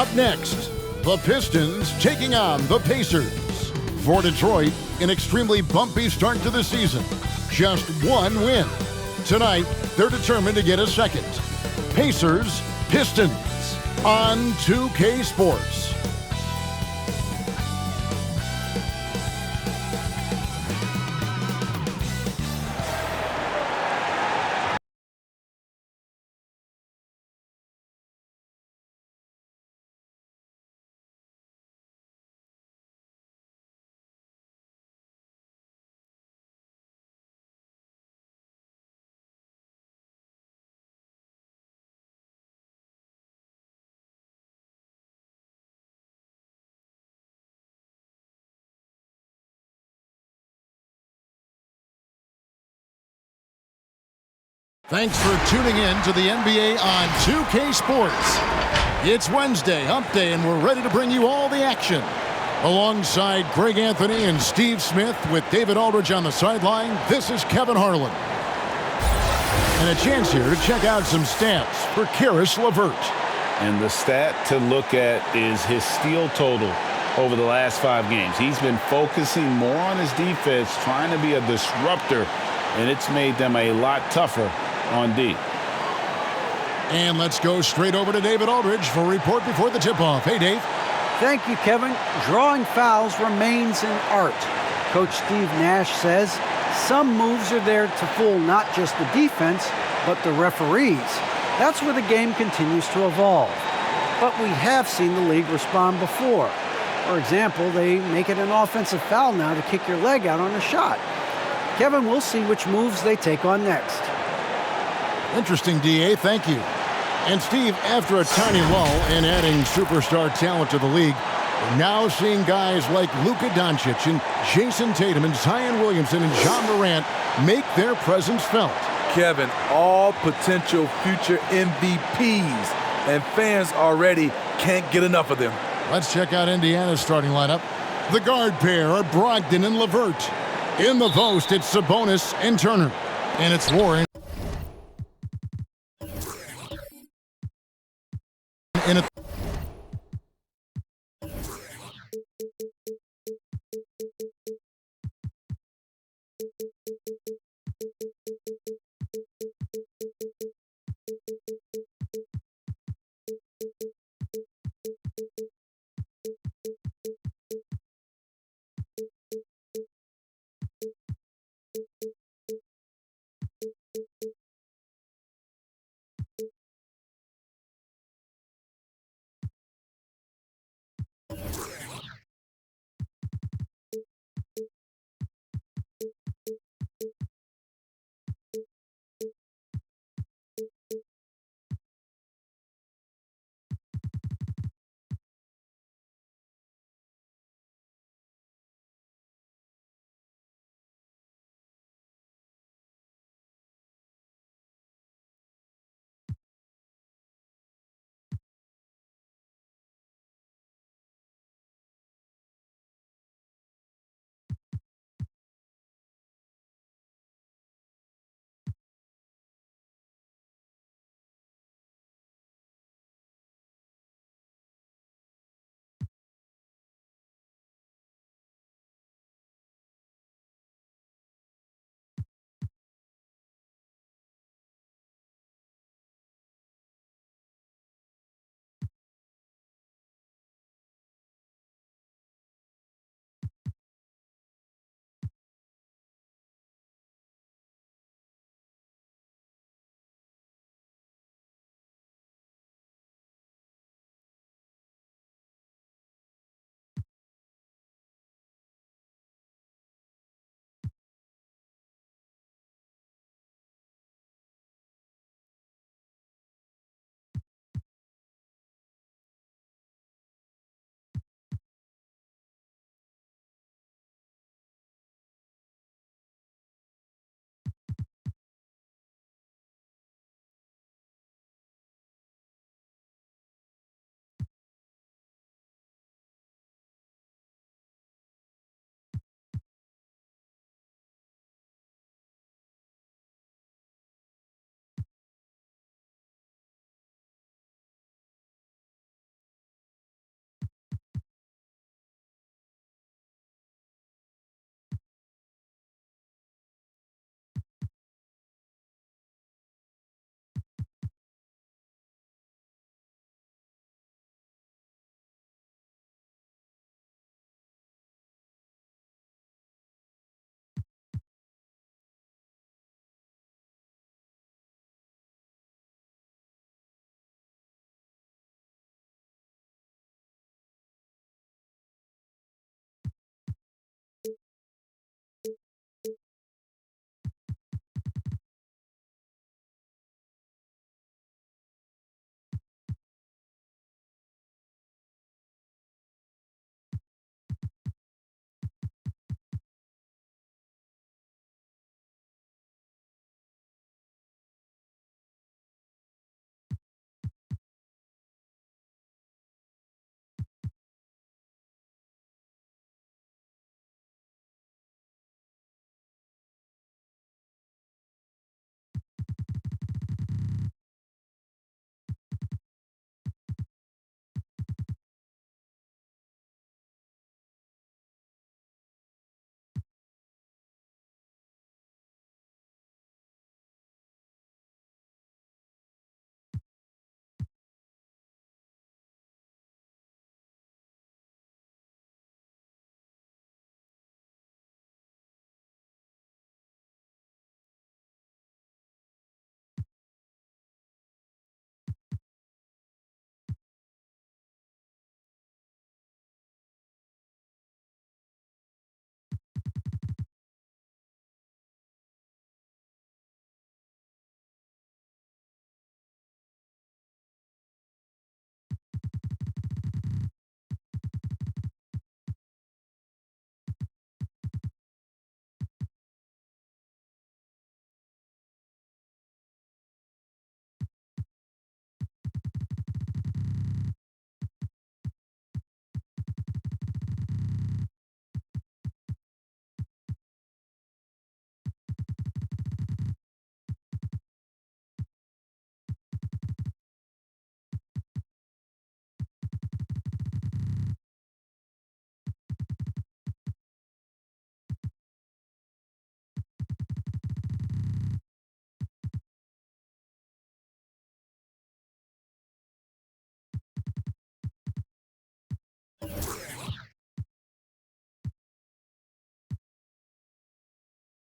Up next, the Pistons taking on the Pacers. For Detroit, an extremely bumpy start to the season. Just one win. Tonight, they're determined to get a second. Pacers, Pistons on 2K Sports. Thanks for tuning in to the NBA on 2K Sports. It's Wednesday, hump day, and we're ready to bring you all the action. Alongside Greg Anthony and Steve Smith with David Aldridge on the sideline, this is Kevin Harlan. And a chance here to check out some stats for Caris LeVert. And the stat to look at is his steal total over the last 5 games. He's been focusing more on his defense, trying to be a disruptor, and it's made them a lot tougher on D. And let's go straight over to David Aldridge for a report before the tip-off. Hey, Dave. Thank you, Kevin. Drawing fouls remains an art. Coach Steve Nash says some moves are there to fool not just the defense, but the referees. That's where the game continues to evolve. But we have seen the league respond before. For example, they make it an offensive foul now to kick your leg out on a shot. Kevin, we'll see which moves they take on next. Interesting, DA. Thank you. And Steve, after a tiny lull in adding superstar talent to the league, we're now seeing guys like Luka Doncic and Jason Tatum and Zion Williamson and John Morant make their presence felt. Kevin, all potential future MVPs, and fans already can't get enough of them. Let's check out Indiana's starting lineup. The guard pair are Brogdon and LeVert. In the post, it's Sabonis and Turner. And it's Warren. In a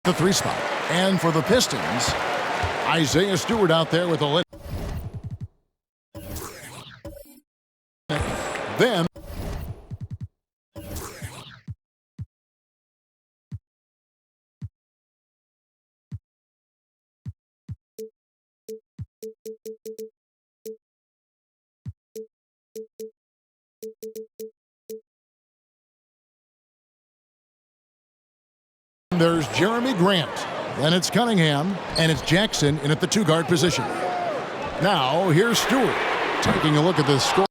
the 3 spot. And for the Pistons, Isaiah Stewart out there with the lead. Then there's Jeremy Grant. Then it's Cunningham, and it's Jackson in at the 2-guard position. Now, here's Stewart taking a look at this score.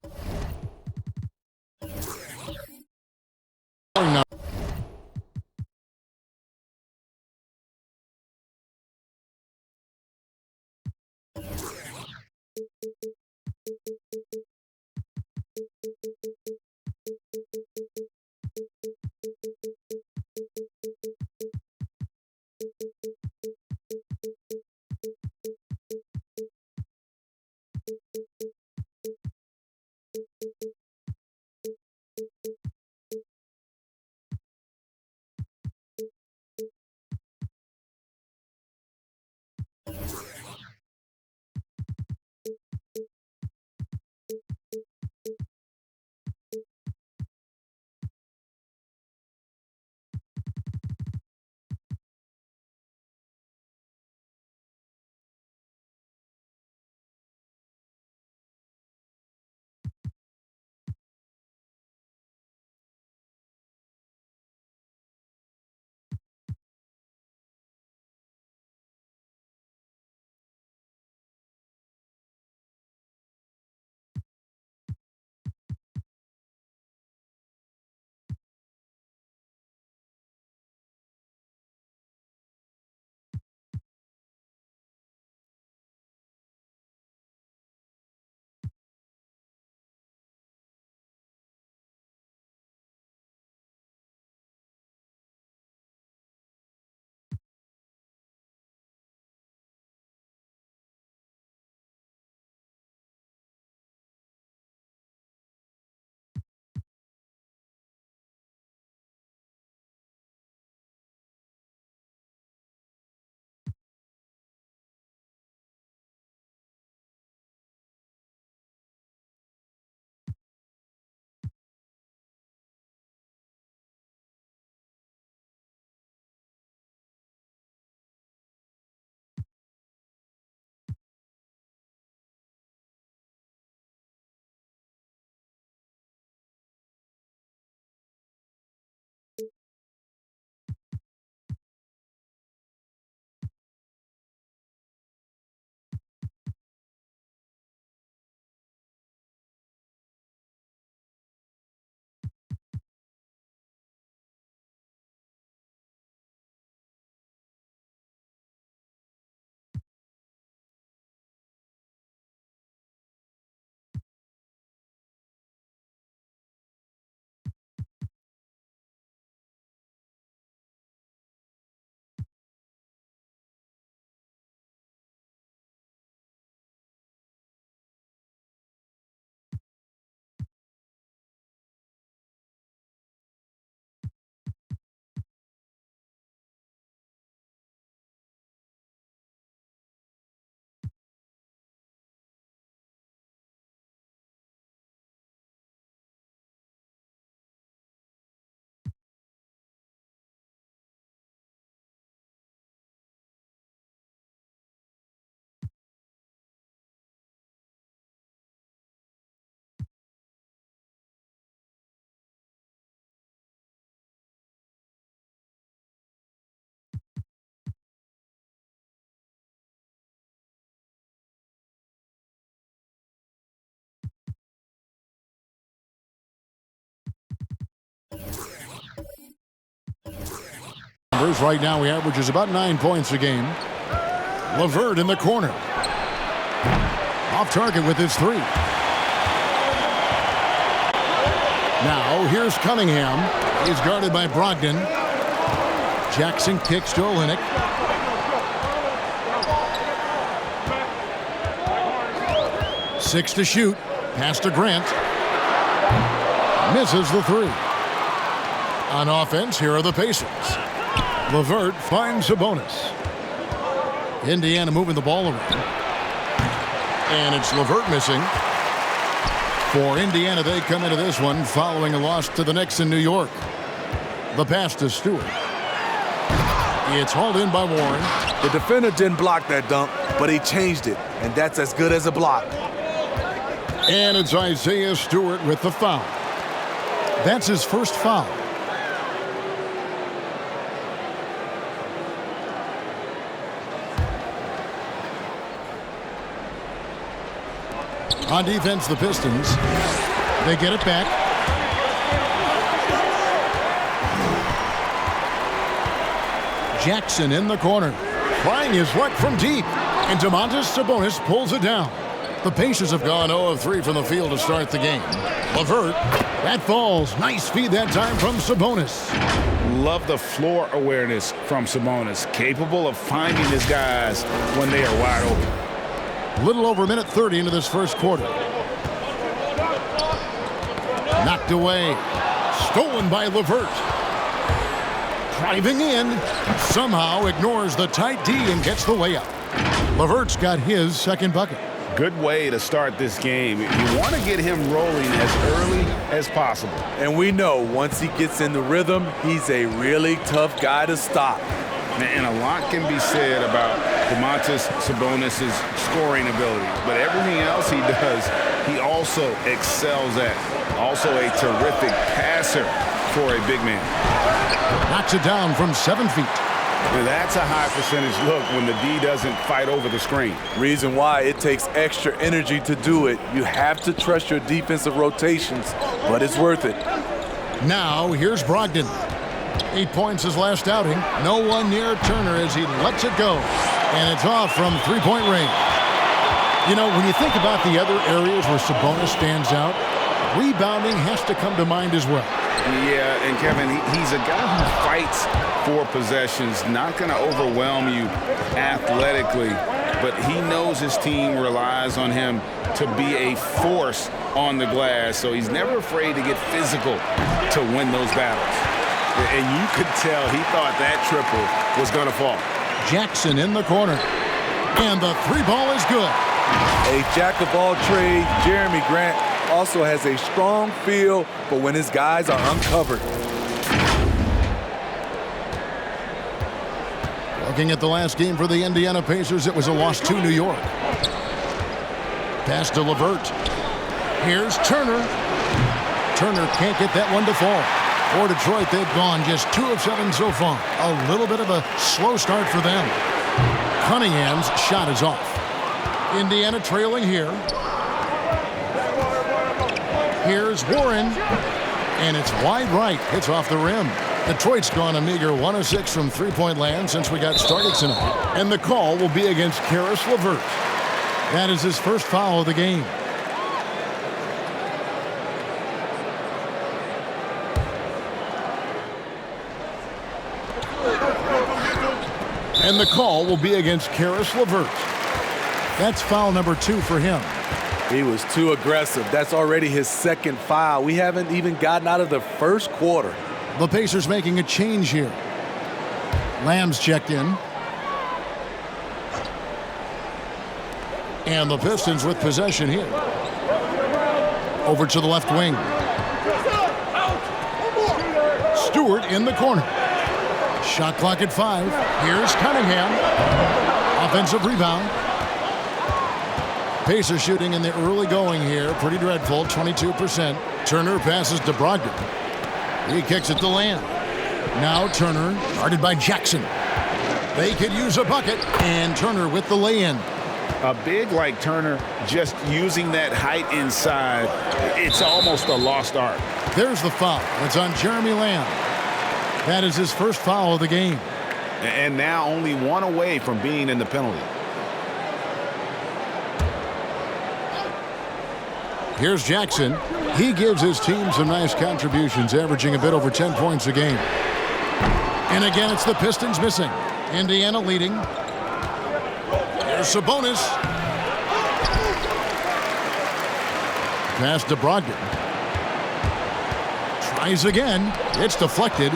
Right now, he averages about 9 points a game. LeVert in the corner. Off target with his 3. Now, here's Cunningham. He's guarded by Brogdon. Jackson kicks to Olynyk. Six to shoot. Pass to Grant. Misses the 3. On offense, here are the Pacers. LeVert finds Sabonis. Indiana moving the ball around. And it's LeVert missing. For Indiana, they come into this one following a loss to the Knicks in New York. The pass to Stewart. It's hauled in by Warren. The defender didn't block that dunk, but he changed it, and that's as good as a block. And it's Isaiah Stewart with the foul. That's his first foul. On defense, the Pistons. They get it back. Jackson in the corner. Trying his luck from deep. And Domantas Sabonis pulls it down. The Pacers have gone 0 of 3 from the field to start the game. LeVert. That falls. Nice feed that time from Sabonis. Love the floor awareness from Sabonis. Capable of finding his guys when they are wide open. Little over a minute 30 into this first quarter. Knocked away. Stolen by LeVert. Driving in. Somehow ignores the tight D and gets the layup. LeVert's got his second bucket. Good way to start this game. You want to get him rolling as early as possible. And we know once he gets in the rhythm, he's a really tough guy to stop. And a lot can be said about Domantas Sabonis' scoring ability. But everything else he does, he also excels at. Also a terrific passer for a big man. Knocks it down from 7 feet. That's a high percentage look when the D doesn't fight over the screen. Reason why it takes extra energy to do it. You have to trust your defensive rotations, but it's worth it. Now here's Brogdon. 8 points his last outing. No one near Turner as he lets it go. And it's off from three-point range. You know, when you think about the other areas where Sabonis stands out, rebounding has to come to mind as well. Yeah, and Kevin, he's a guy who fights for possessions, not going to overwhelm you athletically, but he knows his team relies on him to be a force on the glass, so he's never afraid to get physical to win those battles. And you could tell he thought that triple was going to fall. Jackson in the corner. And the three ball is good. A jack of all trades, Jeremy Grant also has a strong feel for when his guys are uncovered. Looking at the last game for the Indiana Pacers, it was a loss to New York. Pass to LeVert. Here's Turner. Turner can't get that one to fall. For Detroit, they've gone just 2 of 7 so far. A little bit of a slow start for them. Cunningham's shot is off. Indiana trailing here. Here's Warren. And it's wide right. Hits off the rim. Detroit's gone a meager 1 of 6 from three-point land since we got started tonight. And the call will be against Caris LeVert. That is his first foul of the game. And the call will be against Caris LeVert. That's foul number 2 for him. He was too aggressive. That's already his second foul. We haven't even gotten out of the first quarter. The Pacers making a change here. Lamb's checked in. And the Pistons with possession here. Over to the left wing. Stewart in the corner. Shot clock at 5. Here's Cunningham. Offensive rebound. Pacers shooting in the early going here. Pretty dreadful, 22%. Turner passes to Brogdon. He kicks it to Lamb. Now Turner, guarded by Jackson. They could use a bucket, and Turner with the lay-in. A big like Turner, just using that height inside, it's almost a lost art. There's the foul. It's on Jeremy Lamb. That is his first foul of the game. And now only 1 away from being in the penalty. Here's Jackson. He gives his team some nice contributions, averaging a bit over 10 points a game. And again, it's the Pistons missing. Indiana leading. There's Sabonis. Pass to Brogdon. Tries again. It's deflected.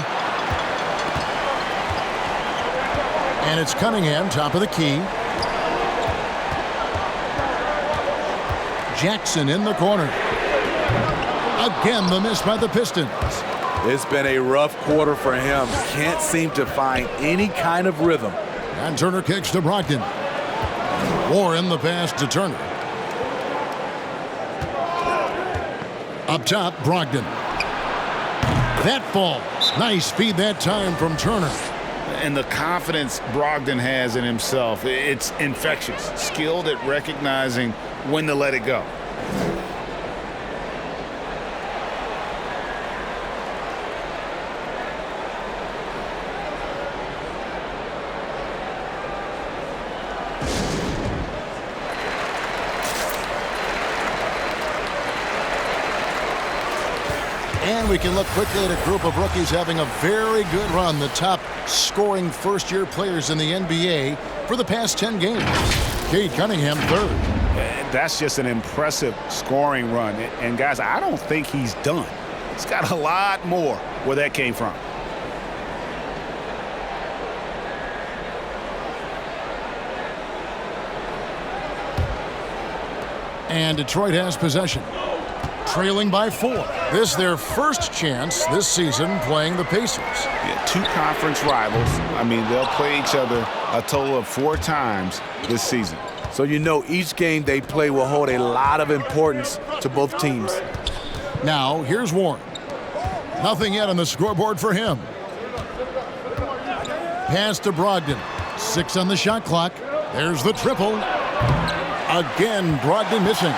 And it's Cunningham, top of the key. Jackson in the corner. Again, the miss by the Pistons. It's been a rough quarter for him. Can't seem to find any kind of rhythm. And Turner kicks to Brogdon. Warren the pass to Turner. Up top, Brogdon. That falls. Nice feed that time from Turner. And the confidence Brogdon has in himself, it's infectious. Skilled at recognizing when to let it go. And we can look quickly at a group of rookies having a very good run. The top scoring first-year players in the NBA for the past 10 games. Cade Cunningham, third. That's just an impressive scoring run. And, guys, I don't think he's done. He's got a lot more where that came from. And Detroit has possession. Trailing by 4. This their first chance this season playing the Pacers. Yeah, 2 conference rivals. I mean, they'll play each other a total of 4 times this season. So you know each game they play will hold a lot of importance to both teams. Now, here's Warren. Nothing yet on the scoreboard for him. Pass to Brogdon. 6 on the shot clock. There's the triple. Again, Brogdon missing.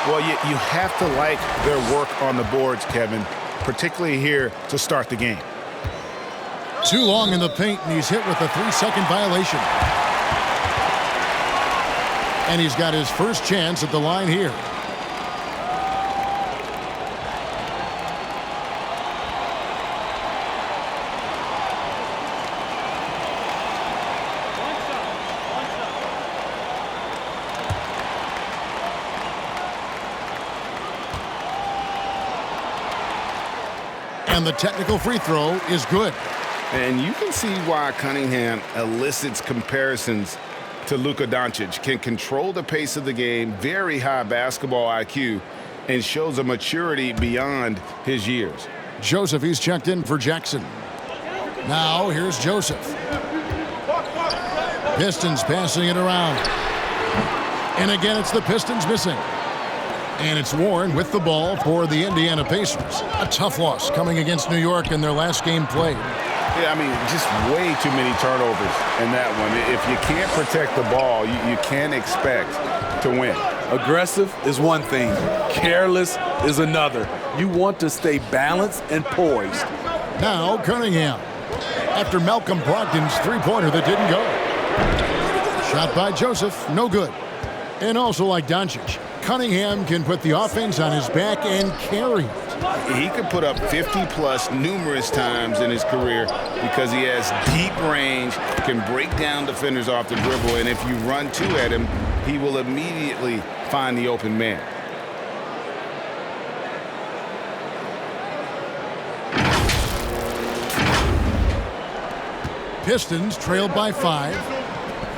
Well, you have to like their work on the boards, Kevin, particularly here to start the game. Too long in the paint, and he's hit with a 3-second violation. And he's got his first chance at the line here. And the technical free throw is good. And you can see why Cunningham elicits comparisons to Luka Doncic. Can control the pace of the game, very high basketball IQ, and shows a maturity beyond his years. Joseph, he's checked in for Jackson. Now here's Joseph. Pistons passing it around. And again, it's the Pistons missing. And it's Warren with the ball for the Indiana Pacers. A tough loss coming against New York in their last game played. Yeah, I mean, just way too many turnovers in that one. If you can't protect the ball, you can't expect to win. Aggressive is one thing. Careless is another. You want to stay balanced and poised. Now Cunningham. After Malcolm Brogdon's three-pointer that didn't go. Shot by Joseph, no good. And also like Doncic, Cunningham can put the offense on his back and carry it. He could put up 50-plus numerous times in his career because he has deep range, can break down defenders off the dribble, and if you run 2 at him, he will immediately find the open man. Pistons trailed by 5.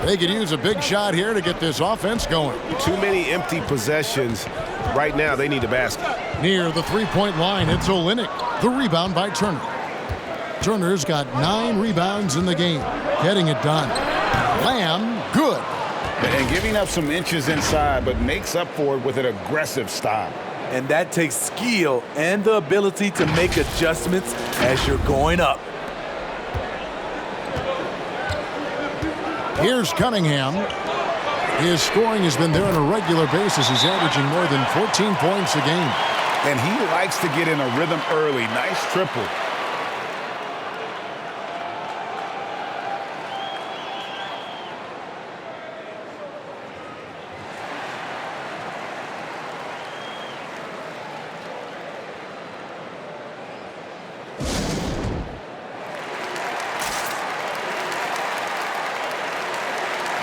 They could use a big shot here to get this offense going. Too many empty possessions. Right now, they need a basket. Near the three-point line, it's Olynyk. The rebound by Turner. Turner's got 9 rebounds in the game. Getting it done. Lamb, good. And giving up some inches inside, but makes up for it with an aggressive style. And that takes skill and the ability to make adjustments as you're going up. Here's Cunningham. His scoring has been there on a regular basis. He's averaging more than 14 points a game. And he likes to get in a rhythm early. Nice triple.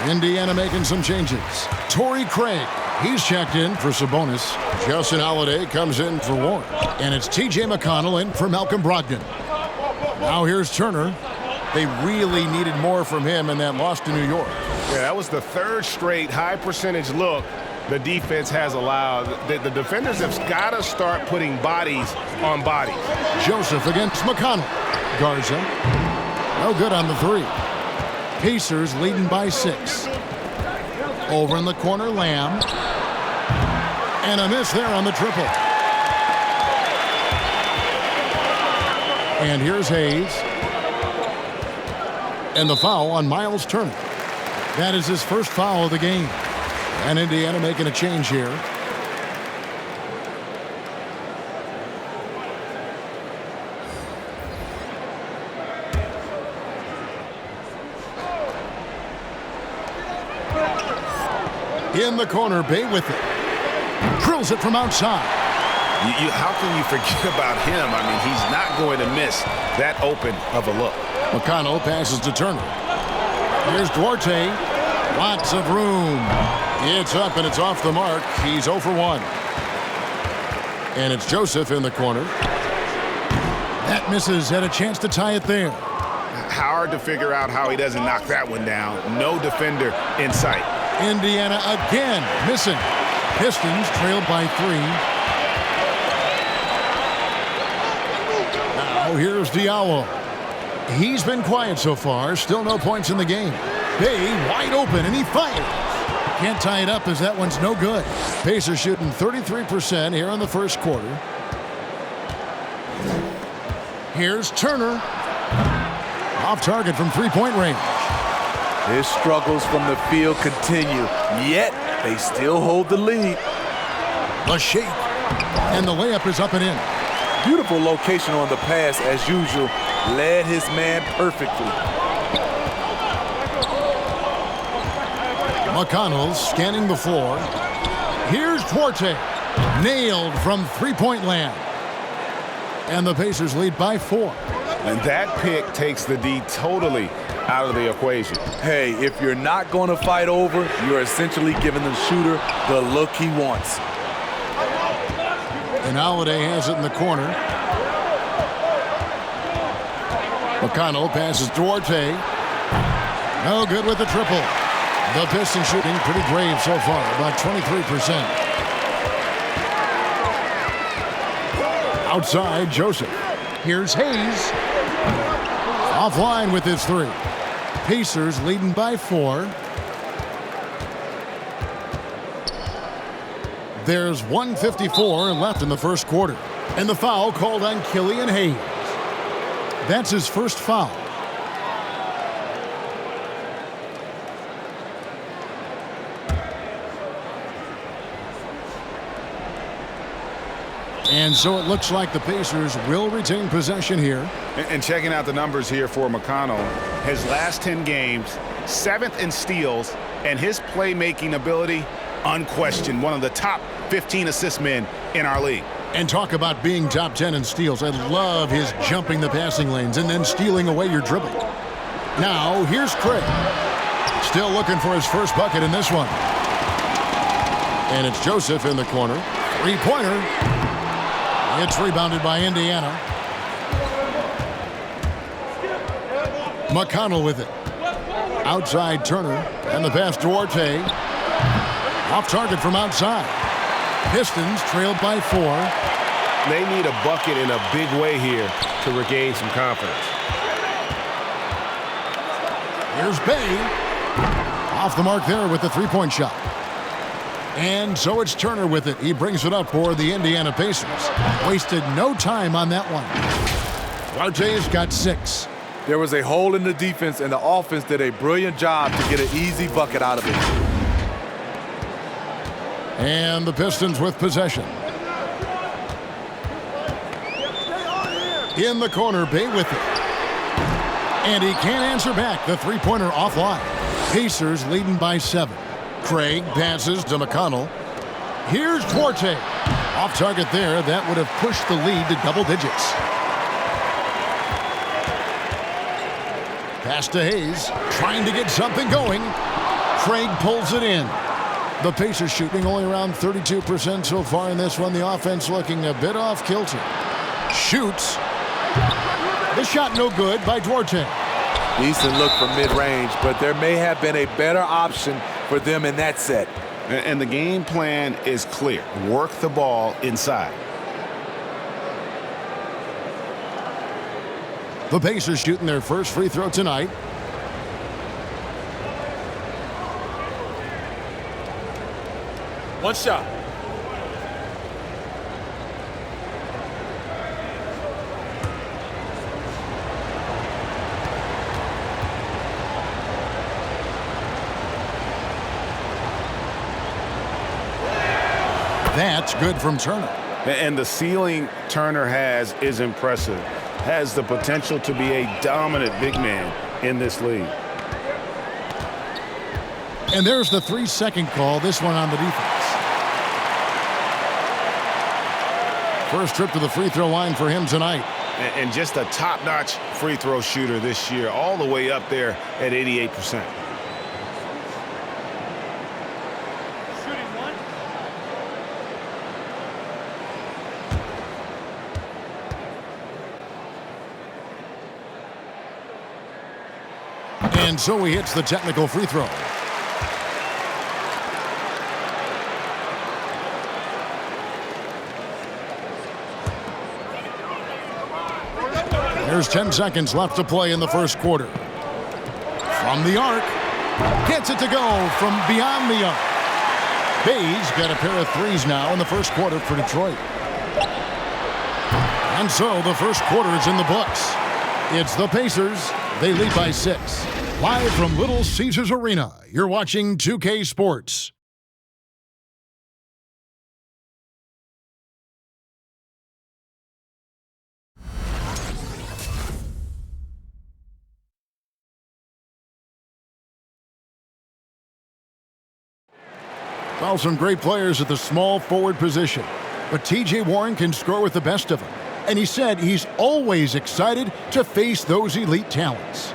Indiana making some changes. Torrey Craig, he's checked in for Sabonis. Justin Holiday comes in for Warren. And it's T.J. McConnell in for Malcolm Brogdon. Now here's Turner. They really needed more from him in that loss to New York. Yeah, that was the third straight high-percentage look the defense has allowed. The defenders have got to start putting bodies on bodies. Joseph against McConnell. Garza. No good on the three. Pacers leading by 6. Over in the corner, Lamb. And a miss there on the triple. And here's Hayes. And the foul on Miles Turner. That is his first foul of the game. And Indiana making a change here. In the corner, Bay with it. Drills it from outside. How can you forget about him? I mean, he's not going to miss that open of a look. McConnell passes to Turner. Here's Duarte. Lots of room. It's up and it's off the mark. He's 0 for 1. And it's Joseph in the corner. That misses. Had a chance to tie it there. Hard to figure out how he doesn't knock that one down. No defender in sight. Indiana again missing. Pistons trailed by 3. Now here's Diallo. He's been quiet so far. Still no points in the game. Bay wide open and he fires. Can't tie it up as that one's no good. Pacers shooting 33% here in the first quarter. Here's Turner. Off target from 3-point range. His struggles from the field continue, yet they still hold the lead. The shake. And the layup is up and in. Beautiful location on the pass as usual. Led his man perfectly. McConnell scanning the floor. Here's Duarte. Nailed from 3-point land. And the Pacers lead by 4. And that pick takes the D totally out of the equation. Hey, if you're not going to fight over, you're essentially giving the shooter the look he wants. And Holiday has it in the corner. McConnell passes Duarte. No good with the triple. The Pistons shooting pretty brave so far, about 23%. Outside, Joseph. Here's Hayes. Offline with his 3. Pacers leading by 4. There's 1:54 left in the first quarter. And the foul called on Killian Hayes. That's his first foul. And so it looks like the Pacers will retain possession here. And checking out the numbers here for McConnell, his last 10 games, 7th in steals, and his playmaking ability, unquestioned, one of the top 15 assist men in our league. And talk about being top 10 in steals. I love his jumping the passing lanes and then stealing away your dribble. Now, here's Craig. Still looking for his first bucket in this one. And it's Joseph in the corner. 3-pointer. It's rebounded by Indiana. McConnell with it. Outside Turner. And the pass Duarte. Off target from outside. Pistons trailed by 4. They need a bucket in a big way here to regain some confidence. Here's Bay. Off the mark there with the 3-point shot. And so it's Turner with it. He brings it up for the Indiana Pacers. Wasted no time on that one. Duarte's got 6. There was a hole in the defense, and the offense did a brilliant job to get an easy bucket out of it. And the Pistons with possession. In the corner, Bay with it. And he can't answer back. The 3-pointer offline. Pacers leading by 7. Craig passes to McConnell. Here's Duarte. Off target there. That would have pushed the lead to double digits. Pass to Hayes. Trying to get something going. Craig pulls it in. The Pacers shooting only around 32% so far in this one. The offense looking a bit off kilter. Shoots. The shot no good by Duarte. Decent look from mid-range, but there may have been a better option for them in that set. And the game plan is clear. Work the ball inside. The Pacers shooting their first free throw tonight. One shot. That's good from Turner. And the ceiling Turner has is impressive. Has the potential to be a dominant big man in this league. And there's the 3-second call, this one on the defense. First trip to the free throw line for him tonight. And just a top-notch free throw shooter this year, all the way up there at 88%. And so he hits the technical free throw. There's 10 seconds left to play in the first quarter. From the arc. Gets it to go from beyond the arc. Bay's got a pair of threes now in the first quarter for Detroit. And so the first quarter is in the books. It's the Pacers. They lead by 6. Live from Little Caesars Arena, you're watching 2K Sports. Well, some great players at the small forward position, but T.J. Warren can score with the best of them. And he said he's always excited to face those elite talents.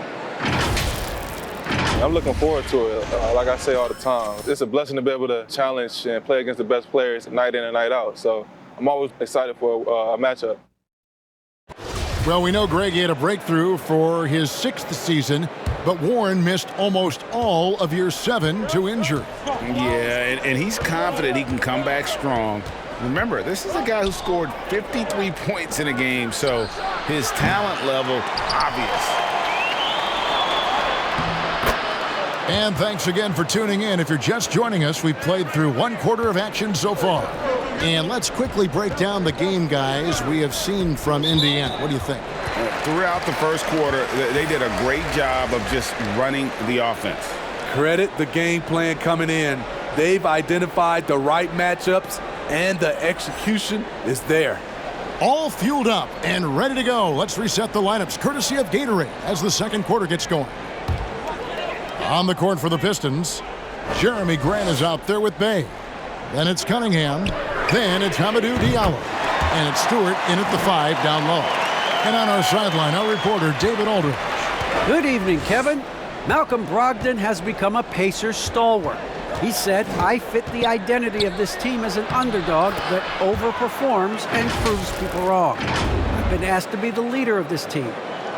I'm looking forward to it. Like I say all the time, it's a blessing to be able to challenge and play against the best players night in and night out. So I'm always excited for a matchup. Well, we know Greg had a breakthrough for his 6th season, but Warren missed almost all of year 7 to injury. Yeah, and he's confident he can come back strong. Remember, this is a guy who scored 53 points in a game, so his talent level obvious. And thanks again for tuning in. If you're just joining us, we've played through 1 quarter of action so far. And let's quickly break down the game, guys, we have seen from Indiana. What do you think? Throughout the first quarter, they did a great job of just running the offense. Credit the game plan coming in. They've identified the right matchups, and the execution is there. All fueled up and ready to go. Let's reset the lineups, courtesy of Gatorade, as the second quarter gets going. On the court for the Pistons, Jeremy Grant is out there with Bay. Then it's Cunningham. Then it's Hamidou Diallo. And it's Stewart in at the 5 down low. And on our sideline, our reporter, David Aldridge. Good evening, Kevin. Malcolm Brogdon has become a Pacers stalwart. He said, I fit the identity of this team as an underdog that overperforms and proves people wrong. I've been asked to be the leader of this team.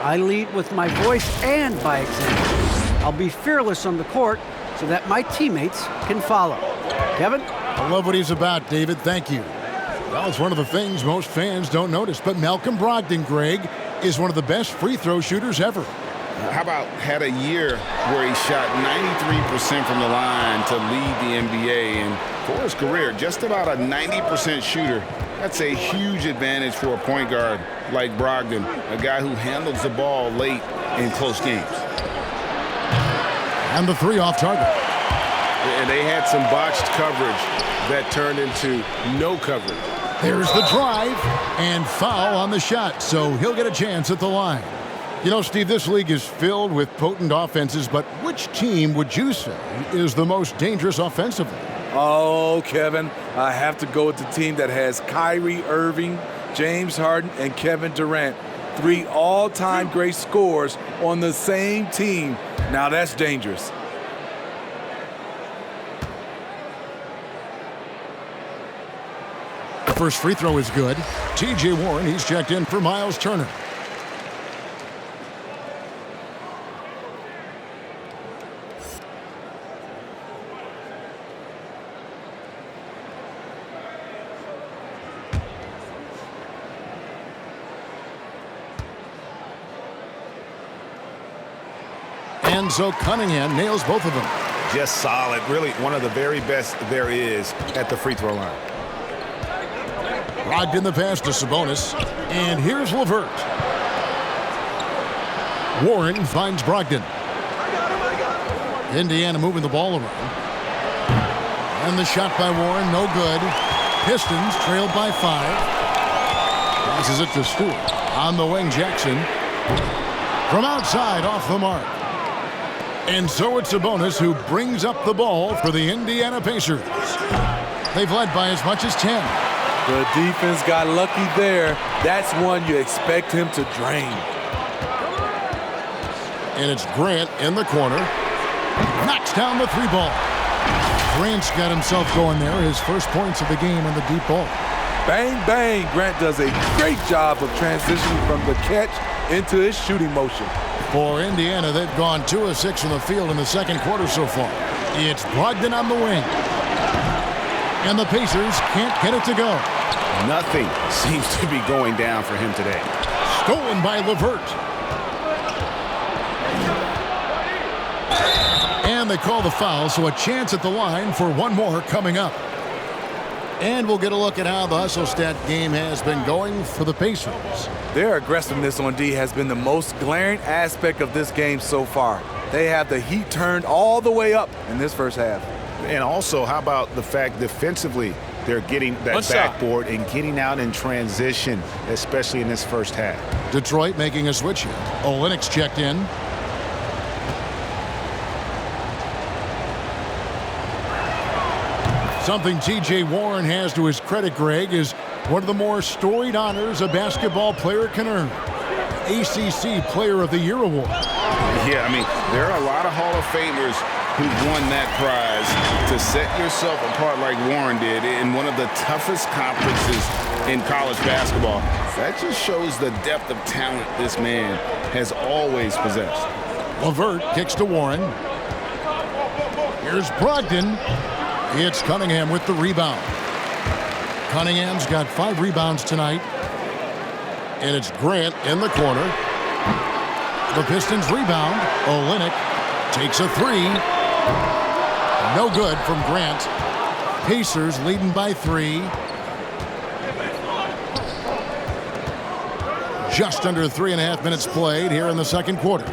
I lead with my voice and by example. I'll be fearless on the court so that my teammates can follow. Kevin? I love what he's about, David. Thank you. Well, it's one of the things most fans don't notice, but Malcolm Brogdon, Greg, is one of the best free throw shooters ever. How about had a year where he shot 93% from the line to lead the NBA, and for his career, just about a 90% shooter. That's a huge advantage for a point guard like Brogdon, a guy who handles the ball late in close games. And the 3 off target. And they had some botched coverage that turned into no coverage. There's the drive and foul on the shot, so he'll get a chance at the line. You know, Steve, this league is filled with potent offenses, but which team would you say is the most dangerous offensively? Oh, Kevin, I have to go with the team that has Kyrie Irving, James Harden, and Kevin Durant. 3 all-time great scorers on the same team. Now that's dangerous. The first free throw is good. T.J. Warren, he's checked in for Miles Turner. And so Cunningham nails both of them. Just solid. Really one of the very best there is at the free throw line. Brogdon the pass to Sabonis. And here's LeVert. Warren finds Brogdon. Indiana moving the ball around. And the shot by Warren, no good. Pistons trailed by 5. Passes it to Stewart. On the wing, Jackson. From outside, off the mark. And so it's Sabonis who brings up the ball for the Indiana Pacers. They've led by as much as 10. The defense got lucky there. That's one you expect him to drain. And it's Grant in the corner. Knocks down the 3-ball. Grant's got himself going there. His first points of the game on the deep ball. Bang, bang. Grant does a great job of transitioning from the catch into his shooting motion. For Indiana, they've gone 2 of 6 from the field in the second quarter so far. It's Brogdon on the wing. And the Pacers can't get it to go. Nothing seems to be going down for him today. Stolen by LeVert. And they call the foul, so a chance at the line for one more coming up. And we'll get a look at how the hustle stat game has been going for the Pacers. Their aggressiveness on D has been the most glaring aspect of this game so far. They have the heat turned all the way up in this first half. And also, how about the fact defensively they're getting that backboard and getting out in transition, especially in this first half. Detroit making a switch here. Olynyk's checked in. Something T.J. Warren has to his credit, Greg, is one of the more storied honors a basketball player can earn. ACC Player of the Year award. Yeah, I mean, there are a lot of Hall of Famers who've won that prize. To set yourself apart like Warren did in one of the toughest conferences in college basketball, that just shows the depth of talent this man has always possessed. LeVert kicks to Warren. Here's Brogdon. It's Cunningham with the rebound. Cunningham's got 5 rebounds tonight. And it's Grant in the corner. The Pistons rebound. Olynyk takes a 3. No good from Grant. Pacers leading by 3. Just under 3.5 minutes played here in the second quarter.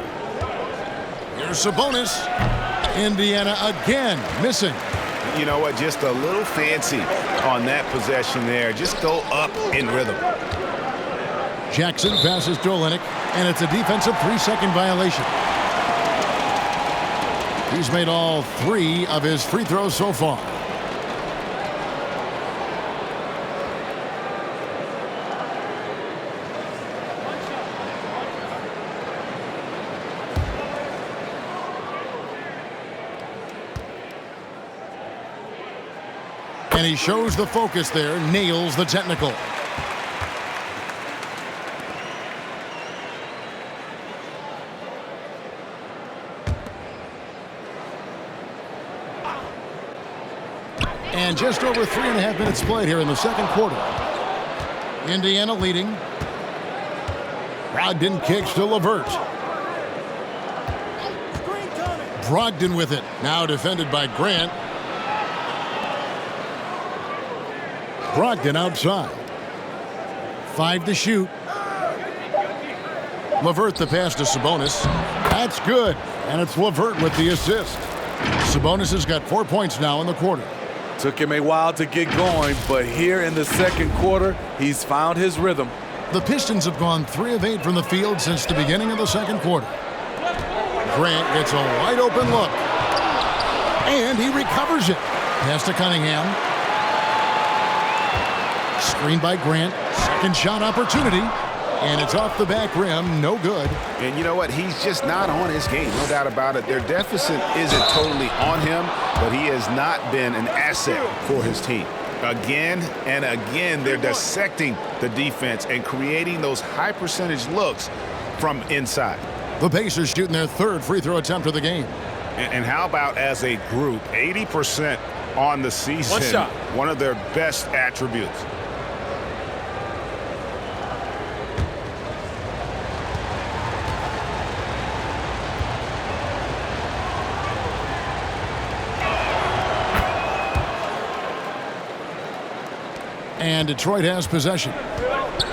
Here's Sabonis. Indiana again missing. You know what? Just a little fancy on that possession there. Just go up in rhythm. Jackson passes to Olynyk, and it's a defensive 3-second violation. He's made all 3 of his free throws so far. And he shows the focus there, nails the technical. And just over 3.5 minutes played here in the second quarter. Indiana leading. Brogdon kicks to LeVert. Brogdon with it. Now defended by Grant. Brogdon outside. 5 to shoot. LeVert the pass to Sabonis. That's good. And it's LeVert with the assist. Sabonis has got 4 points now in the quarter. Took him a while to get going, but here in the second quarter, he's found his rhythm. The Pistons have gone 3 of 8 from the field since the beginning of the second quarter. Grant gets a wide open look. And he recovers it. Pass to Cunningham. Screened by Grant. Second shot opportunity. And it's off the back rim. No good. And you know what? He's just not on his game. No doubt about it. Their deficit isn't totally on him, but he has not been an asset for his team. Again and again, they're dissecting the defense and creating those high percentage looks from inside. The Pacers shooting their 3rd free throw attempt of the game. And how about as a group, 80% on the season. One shot. One of their best attributes. And Detroit has possession.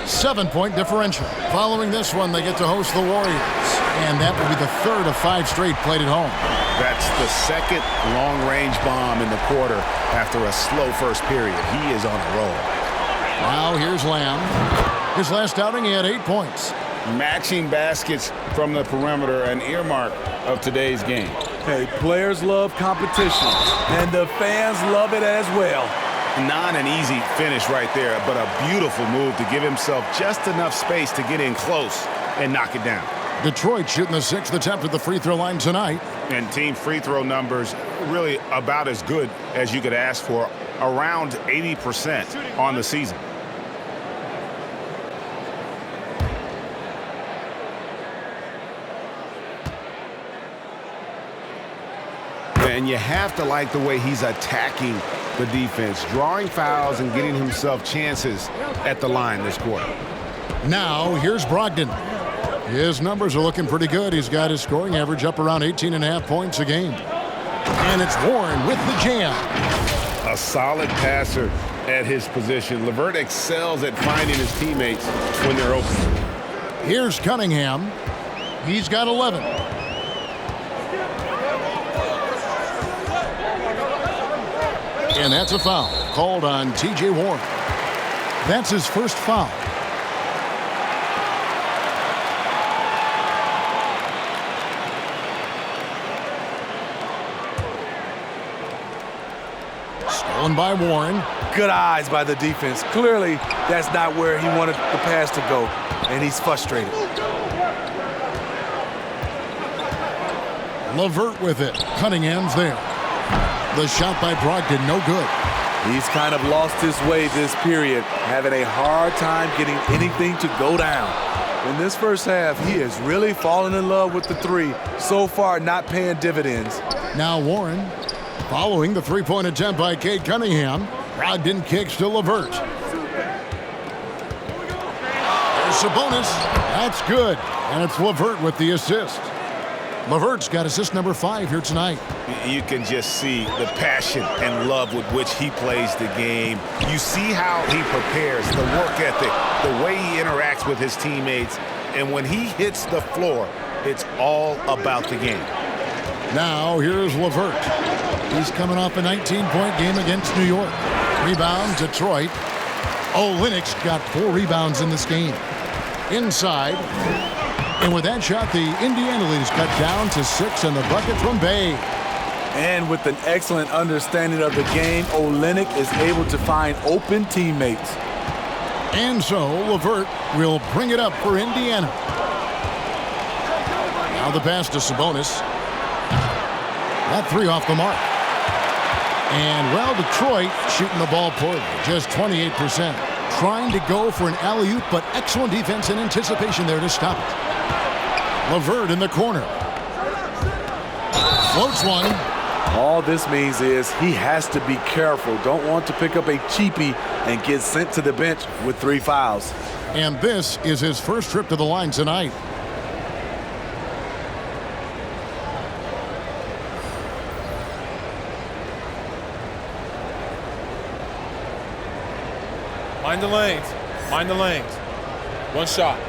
7-point differential. Following this one, they get to host the Warriors. And that will be the third of 5 straight played at home. That's the second long-range bomb in the quarter after a slow first period. He is on a roll. Now here's Lamb. His last outing, he had 8 points. Matching baskets from the perimeter, an earmark of today's game. Hey, players love competition, and the fans love it as well. Not an easy finish right there, but a beautiful move to give himself just enough space to get in close and knock it down. Detroit shooting the 6th attempt at the free throw line tonight. And team free throw numbers really about as good as you could ask for, around 80% on the season. And you have to like the way he's attacking the defense, drawing fouls and getting himself chances at the line this quarter. Now here's Brogdon. His numbers are looking pretty good. He's got his scoring average up around 18.5 points a game. And it's Warren with the jam. A solid passer at his position. LeVert excels at finding his teammates when they're open. Here's Cunningham. He's got 11. And that's a foul called on T.J. Warren. That's his first foul. Stolen by Warren. Good eyes by the defense. Clearly, that's not where he wanted the pass to go, and he's frustrated. LeVert with it. Cunningham's there. The shot by Brogdon, no good. He's kind of lost his way this period, having a hard time getting anything to go down. In this first half, he has really fallen in love with the three. So far, not paying dividends. Now Warren, following the three-point attempt by Cade Cunningham. Brogdon kicks to LeVert. There's Sabonis. That's good. And it's LeVert with the assist. LeVert's got assist number 5 here tonight. You can just see the passion and love with which he plays the game. You see how he prepares, the work ethic, the way he interacts with his teammates. And when he hits the floor, it's all about the game. Now here's LeVert. He's coming off a 19-point game against New York. Rebound, Detroit. Olynyk's got 4 rebounds in this game. Inside. And with that shot, the Indiana lead is cut down to 6 and the bucket from Bay. And with an excellent understanding of the game, Olynyk is able to find open teammates. And so LeVert will bring it up for Indiana. Now the pass to Sabonis. That 3 off the mark. And, well, Detroit shooting the ball poorly, just 28%. Trying to go for an alley-oop, but excellent defense and anticipation there to stop it. LeVert in the corner. Floats one. All this means is he has to be careful. Don't want to pick up a cheapie and get sent to the bench with 3 fouls. And this is his first trip to the line tonight. Mind the lanes. Mind the lanes. One shot.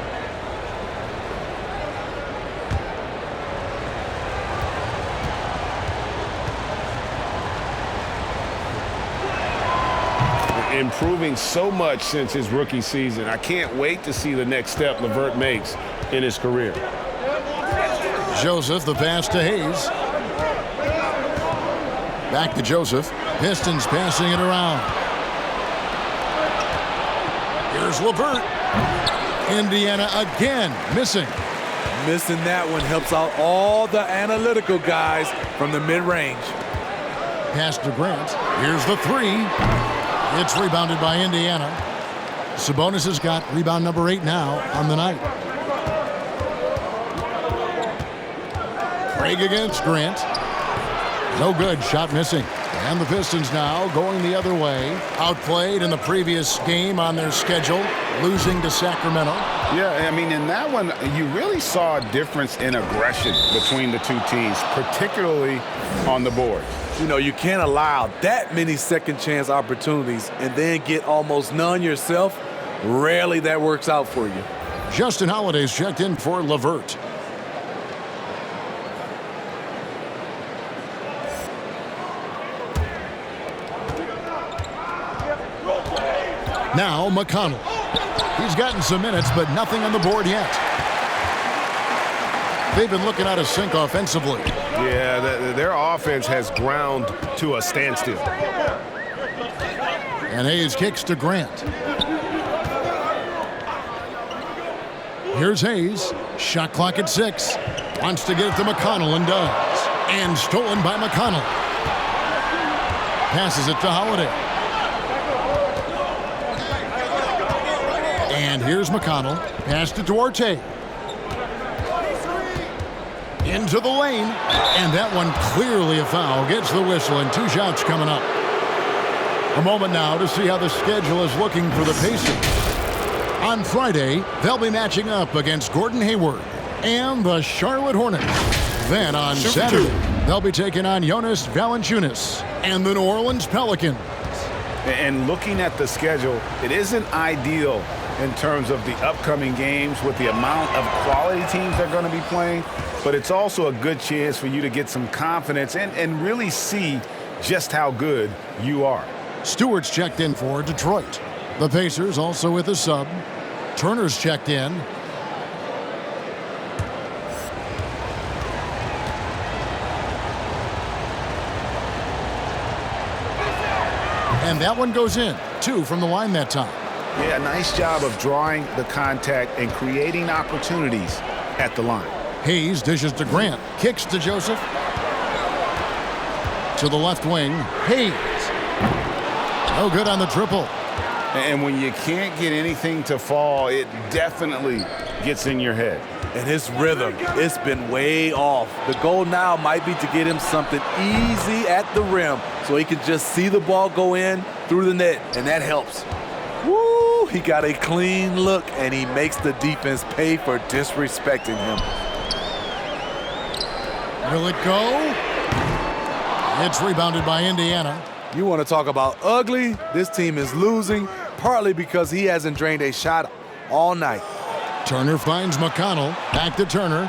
Improving so much since his rookie season. I can't wait to see the next step LeVert makes in his career. Joseph, the pass to Hayes. Back to Joseph. Pistons passing it around. Here's LeVert. Indiana again missing. Missing that one helps out all the analytical guys from the mid-range. Pass to Grant. Here's the 3. It's rebounded by Indiana. Sabonis has got rebound number 8 now on the night. Craig against Grant. No good. Shot missing. And the Pistons now going the other way. Outplayed in the previous game on their schedule. losing to Sacramento. Yeah, I mean, in that one, you really saw a difference in aggression between the two teams, particularly on the board. You know, you can't allow that many second chance opportunities and then get almost none yourself. Rarely that works out for you. Justin Holiday's checked in for LeVert. Now McConnell. He's gotten some minutes, but nothing on the board yet. They've been looking out of sync offensively. Yeah, their offense has ground to a standstill. And Hayes kicks to Grant. Here's Hayes. Shot clock at 6. Wants to get it to McConnell and does. And stolen by McConnell. Passes it to Holiday. And here's McConnell. Passed it to Orte. Into the lane. And that one clearly a foul. Gets the whistle and 2 shots coming up. A moment now to see how the schedule is looking for the Pacers. On Friday, they'll be matching up against Gordon Hayward and the Charlotte Hornets. Then on Saturday, they'll be taking on Jonas Valanciunas and the New Orleans Pelicans. And looking at the schedule, it isn't ideal in terms of the upcoming games with the amount of quality teams they're going to be playing, but it's also a good chance for you to get some confidence and really see just how good you are. Stewart's checked in for Detroit. The Pacers also with a sub. Turner's checked in. And that one goes in. 2 from the line that time. Yeah, nice job of drawing the contact and creating opportunities at the line. Hayes dishes to Grant. Kicks to Joseph. To the left wing. Hayes. No good on the triple. And when you can't get anything to fall, it definitely gets in your head. And his rhythm, it's been way off. The goal now might be to get him something easy at the rim so he can just see the ball go in through the net, and that helps. Woo! He got a clean look, and he makes the defense pay for disrespecting him. Will it go? It's rebounded by Indiana. You want to talk about ugly? This team is losing, partly because he hasn't drained a shot all night. Turner finds McConnell. Back to Turner.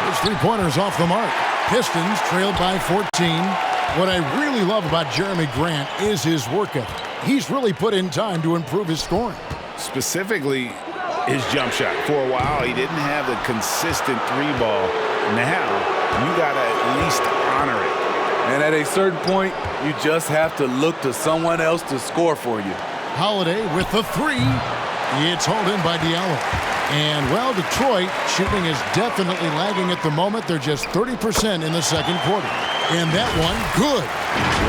His 3-pointer's off the mark. Pistons trailed by 14. What I really love about Jeremy Grant is his work ethic. He's really put in time to improve his scoring. Specifically, his jump shot. For a while, he didn't have the consistent 3-ball. Now, you got to at least honor it. And at a certain point, you just have to look to someone else to score for you. Holiday with the 3. It's hauled in by Diallo. And, well, Detroit shooting is definitely lagging at the moment. They're just 30% in the second quarter. And that one, good.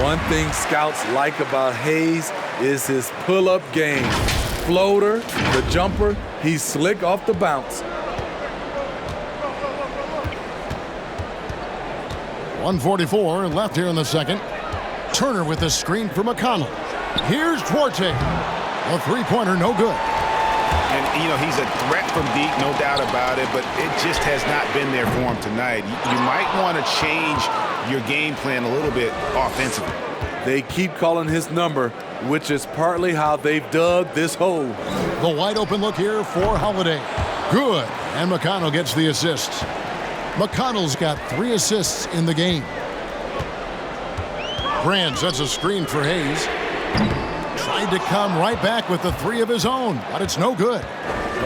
One thing scouts like about Hayes is his pull-up game. Floater, the jumper, he's slick off the bounce. 1:44 left here in the second. Turner with the screen for McConnell. Here's Duarte. A 3-pointer, no good. And, you know, he's a threat from deep, no doubt about it, but it just has not been there for him tonight. You might want to change your game plan a little bit offensively. They keep calling his number, which is partly how they've dug this hole. The wide open look here for Holiday. Good. And McConnell gets the assist. McConnell's got 3 assists in the game. Grant sets a screen for Hayes. Tried to come right back with the 3 of his own, but it's no good.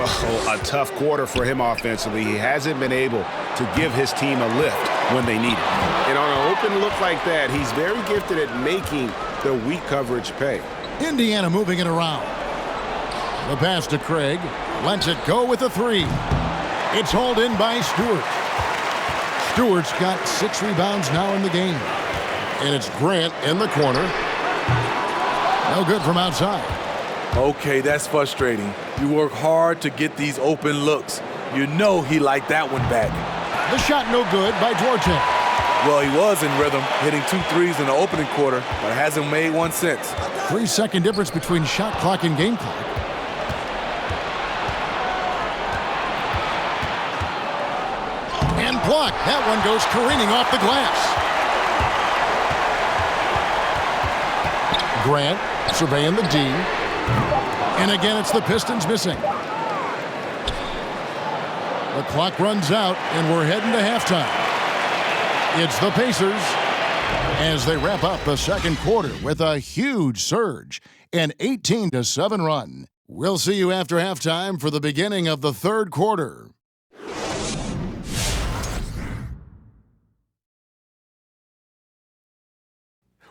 Oh, a tough quarter for him offensively. He hasn't been able to give his team a lift when they need it. And on an open look like that, he's very gifted at making the weak coverage pay. Indiana moving it around. The pass to Craig. Lets it go with the 3. It's hauled in by Stewart. Stewart's got 6 rebounds now in the game. And it's Grant in the corner. No good from outside. Okay, that's frustrating. You work hard to get these open looks. You know he liked that one back. The shot no good by Duarte. Well, he was in rhythm, hitting 2 threes in the opening quarter, but hasn't made one since. 3-second difference between shot clock and game clock. And blocked. That one goes careening off the glass. Grant surveying the D. And again, it's the Pistons missing. The clock runs out, and we're heading to halftime. It's the Pacers as they wrap up the second quarter with a huge surge, an 18-7 run. We'll see you after halftime for the beginning of the third quarter.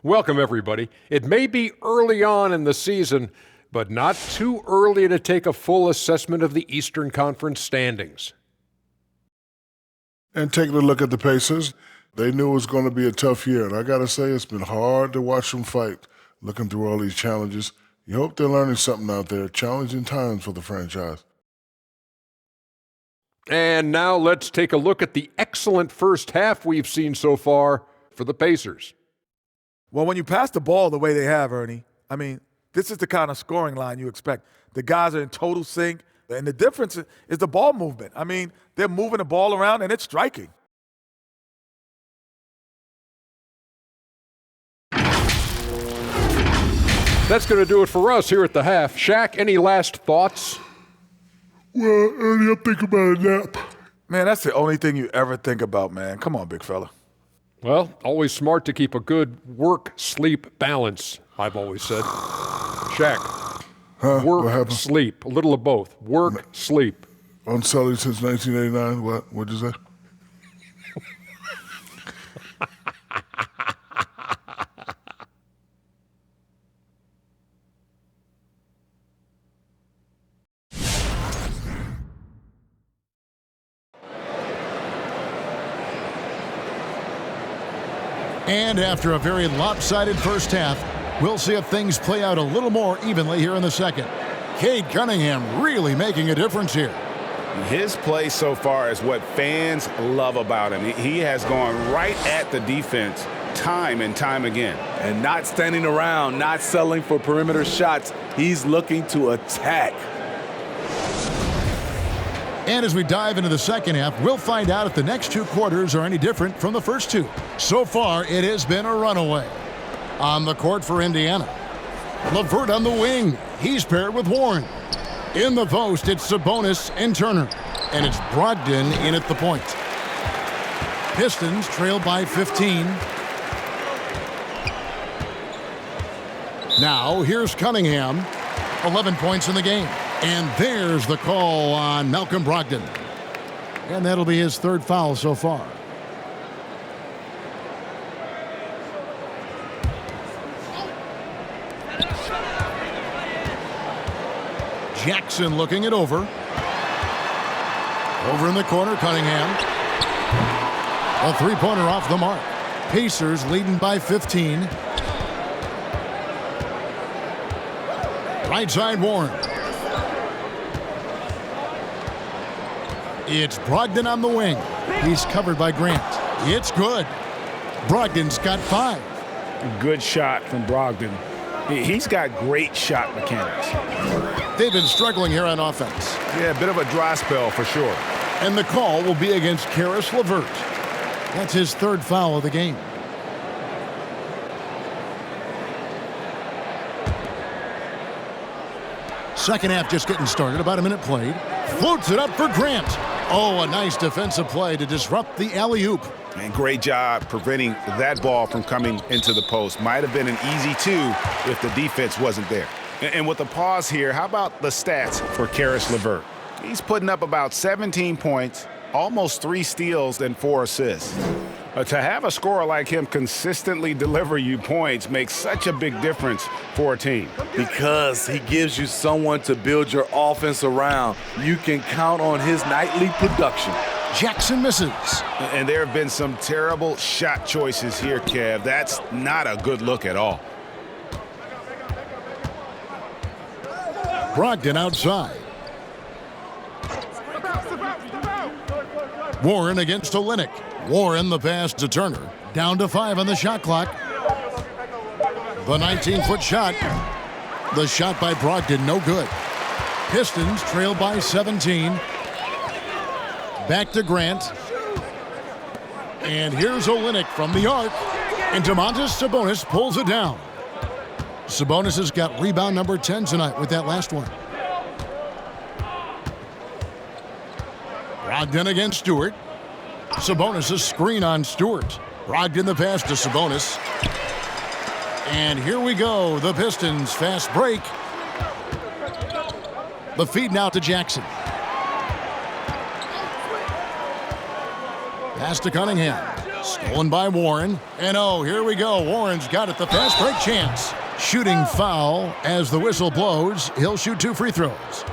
Welcome, everybody. It may be early on in the season, but not too early to take a full assessment of the Eastern Conference standings. And taking a look at the Pacers, they knew it was going to be a tough year. And I got to say, it's been hard to watch them fight, looking through all these challenges. You hope they're learning something out there. Challenging times for the franchise. And now let's take a look at the excellent first half we've seen so far for the Pacers. Well, when you pass the ball the way they have, Ernie, I mean, this is the kind of scoring line you expect. The guys are in total sync, and the difference is the ball movement. I mean, they're moving the ball around, and it's striking. That's going to do it for us here at the half. Shaq, any last thoughts? Well, Ernie, I'm thinking about a nap. Man, that's the only thing you ever think about, man. Come on, big fella. Well, always smart to keep a good work-sleep balance, I've always said. Shaq, work, sleep, a little of both. Work, sleep. Unsullied since 1989. What'd you say? And after a very lopsided first half, we'll see if things play out a little more evenly here in the second. Cade Cunningham really making a difference here. His play so far is what fans love about him. He has gone right at the defense time and time again. And not standing around, not settling for perimeter shots. He's looking to attack. And as we dive into the second half, we'll find out if the next two quarters are any different from the first two. So far, it has been a runaway. On the court for Indiana, LeVert on the wing. He's paired with Warren. In the post, it's Sabonis and Turner. And it's Brogdon in at the point. Pistons trail by 15. Now, here's Cunningham. 11 points in the game. And there's the call on Malcolm Brogdon. And that'll be his third foul so far. Jackson looking it over. Over in the corner, Cunningham. A three-pointer off the mark. Pacers leading by 15. Right side, Warren. It's Brogdon on the wing. He's covered by Grant. It's good. Brogdon's got 5. Good shot from Brogdon. He's got great shot mechanics. They've been struggling here on offense. Yeah, a bit of a dry spell for sure. And the call will be against Caris LeVert. That's his third foul of the game. Second half just getting started. About a minute played. Floats it up for Grant. Oh, a nice defensive play to disrupt the alley-oop. And great job preventing that ball from coming into the post. Might have been an easy 2 if the defense wasn't there. And with a pause here, how about the stats for Caris LeVert? He's putting up about 17 points, almost 3 steals, and 4 assists. To have a scorer like him consistently deliver you points makes such a big difference for a team. Because he gives you someone to build your offense around. You can count on his nightly production. Jackson misses. And there have been some terrible shot choices here, Kev. That's not a good look at all. Brogdon outside. Warren against Olynyk. Warren the pass to Turner. Down to 5 on the shot clock. The 19-foot shot. The shot by Brogdon, no good. Pistons trail by 17. Back to Grant. And here's Olynyk from the arc. And Domantas Sabonis pulls it down. Sabonis has got rebound number 10 tonight with that last one. Brogdon against Stewart. Sabonis a screen on Stewart. Brogdon the pass to Sabonis. And here we go. The Pistons fast break. The feed now to Jackson. Pass to Cunningham. Stolen by Warren. And oh, here we go. Warren's got it. The fast break chance. Shooting foul as the whistle blows. He'll shoot 2 free throws.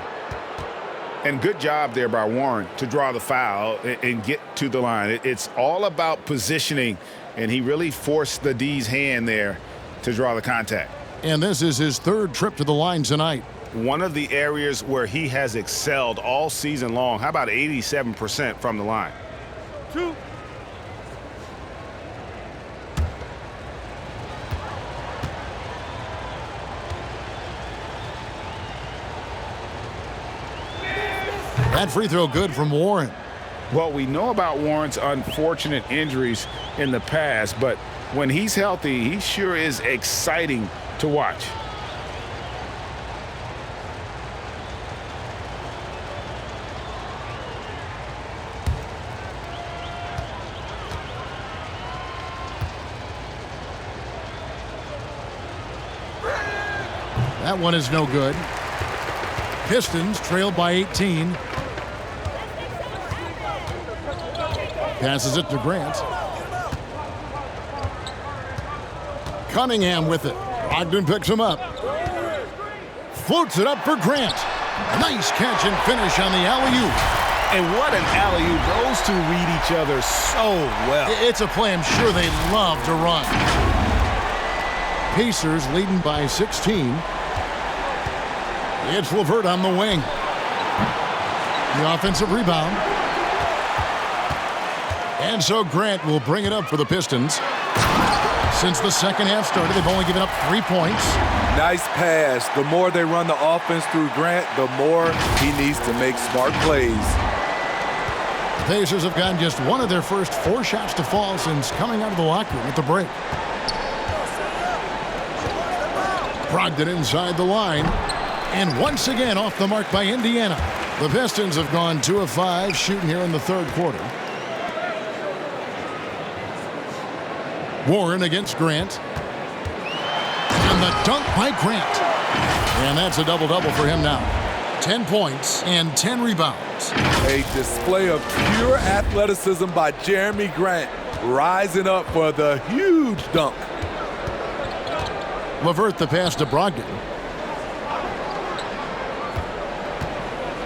And good job there by Warren to draw the foul and get to the line. It's all about positioning, and he really forced the D's hand there to draw the contact. And this is his 3rd trip to the line tonight. One of the areas where he has excelled all season long. How about 87% from the line? 2. That free throw good from Warren. Well, we know about Warren's unfortunate injuries in the past, but when he's healthy, he sure is exciting to watch. That one is no good. Pistons trailed by 18. Passes it to Grant. Cunningham with it. Brogdon picks him up. Floats it up for Grant. Nice catch and finish on the alley-oop. And what an alley-oop. Those two read each other so well. It's a play I'm sure they love to run. Pacers leading by 16. It's LeVert on the wing. The offensive rebound. And so Grant will bring it up for the Pistons. Since the second half started, they've only given up 3 points. Nice pass. The more they run the offense through Grant, the more he needs to make smart plays. The Pacers have gotten just one of their first 4 shots to fall since coming out of the locker room at the break. Brogdon inside the line. And once again off the mark by Indiana. The Pistons have gone 2 of 5 shooting here in the 3rd quarter. Warren against Grant. And the dunk by Grant. And that's a double-double for him now. 10 points and 10 rebounds. A display of pure athleticism by Jeremy Grant, rising up for the huge dunk. LeVert the pass to Brogdon.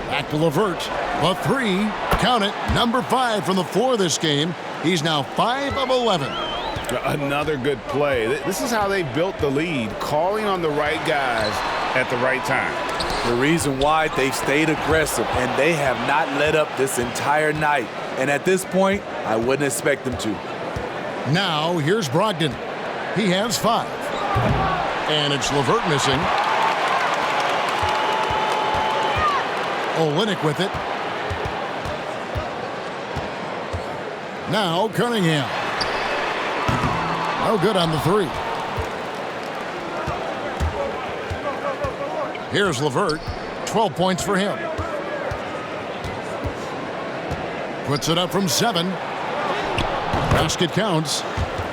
Back to LeVert. A 3. Count it. Number 5 from the floor this game. He's now 5 of 11. Another good play. This is how they built the lead, calling on the right guys at the right time. The reason why they've stayed aggressive, and they have not let up this entire night. And at this point, I wouldn't expect them to. Now, here's Brogdon. He has 5. And it's LeVert missing. Olynyk with it. Now Cunningham. No good on the 3. Here's LeVert. 12 points for him. Puts it up from 7. Basket counts.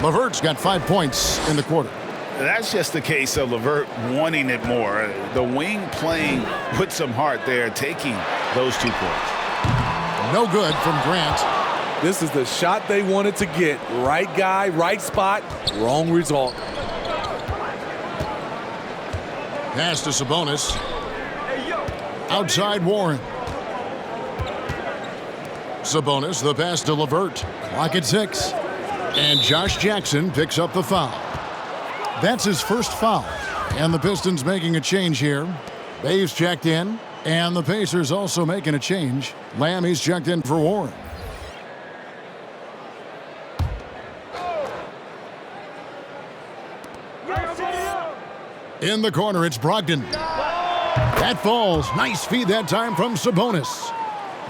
LeVert's got 5 points in the quarter. That's just the case of LeVert wanting it more. The wing playing with some heart there, taking those 2 points. No good from Grant. This is the shot they wanted to get. Right guy, right spot, wrong result. Pass to Sabonis. Outside Warren. Sabonis, the pass to LeVert. Clock at 6. And Josh Jackson picks up the foul. That's his first foul. And the Pistons making a change here. Dave's checked in. And the Pacers also making a change. Lammy's checked in for Warren. In the corner, it's Brogdon. That falls. Nice feed that time from Sabonis.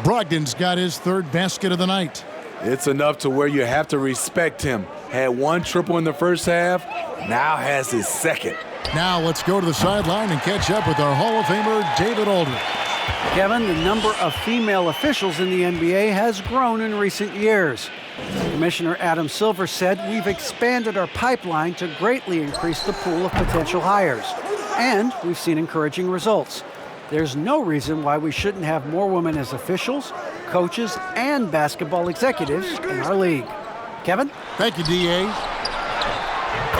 Brogdon's got his 3rd basket of the night. It's enough to where you have to respect him. Had 1 triple in the first half, now has his second. Now let's go to the sideline and catch up with our Hall of Famer, David Aldridge. Kevin, the number of female officials in the NBA has grown in recent years. Commissioner Adam Silver said we've expanded our pipeline to greatly increase the pool of potential hires, and we've seen encouraging results. There's no reason why we shouldn't have more women as officials, coaches, and basketball executives in our league. Kevin? Thank you, D.A.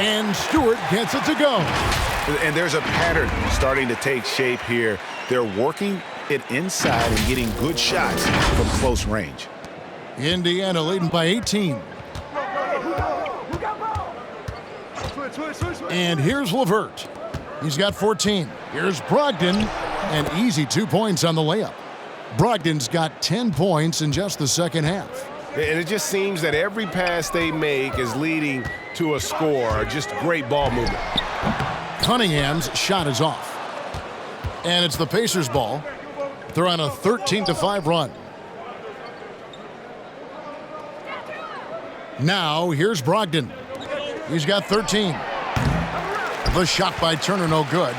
And Stewart gets it to go. And there's a pattern starting to take shape here. They're working it inside and getting good shots from close range. Indiana leading by 18. And here's LeVert. He's got 14. Here's Brogdon. An easy 2 points on the layup. Brogdon's got 10 points in just the second half. And it just seems that every pass they make is leading to a score. Just great ball movement. Cunningham's shot is off. And it's the Pacers' ball. They're on a 13-5 run. Now, here's Brogdon. He's got 13. The shot by Turner, no good.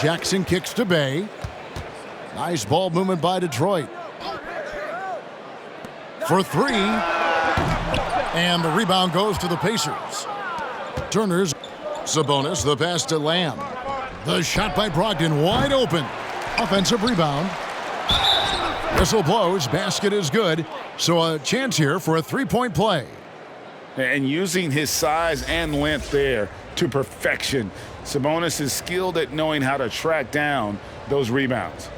Jackson kicks to Bay. Nice ball movement by Detroit. For 3. And the rebound goes to the Pacers. Turner's Sabonis, the pass to Lamb. The shot by Brogdon, wide open. Offensive rebound. Whistle blows, basket is good. So a chance here for a three-point play. And using his size and length there to perfection. Sabonis is skilled at knowing how to track down those rebounds.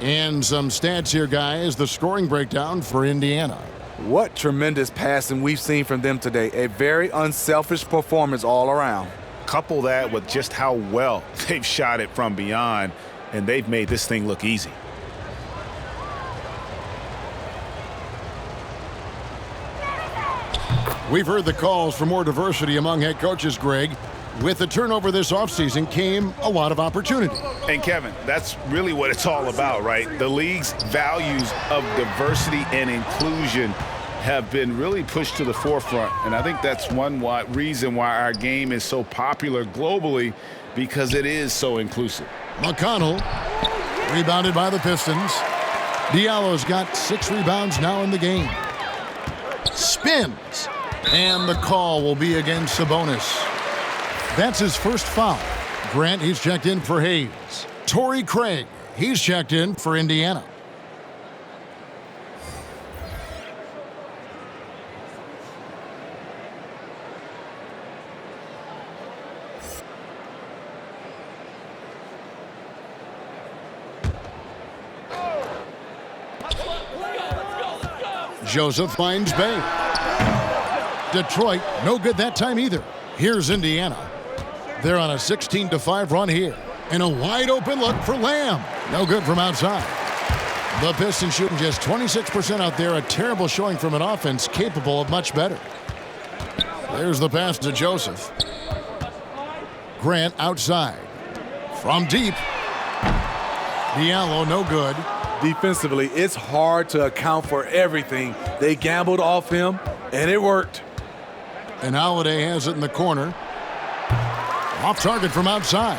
And some stats here, guys. The scoring breakdown for Indiana. What tremendous passing we've seen from them today. A very unselfish performance all around. Couple that with just how well they've shot it from beyond, and they've made this thing look easy. We've heard the calls for more diversity among head coaches, Greg. With the turnover this offseason came a lot of opportunity. And Kevin, that's really what it's all about, right? The league's values of diversity and inclusion have been really pushed to the forefront. And I think that's one reason why our game is so popular globally, because it is so inclusive. McConnell, rebounded by the Pistons. Diallo's got 6 rebounds now in the game. Spins. And the call will be against Sabonis. That's his first foul. Grant, he's checked in for Hayes. Torrey Craig, he's checked in for Indiana. Joseph finds Bay. Detroit, no good that time either. Here's Indiana. They're on a 16-5 run here. And a wide open look for Lamb. No good from outside. The Pistons shooting just 26% out there. A terrible showing from an offense capable of much better. There's the pass to Joseph. Grant outside. From deep. Diallo, no good. Defensively, it's hard to account for everything. They gambled off him, and it worked. And Holiday has it in the corner. Off target from outside.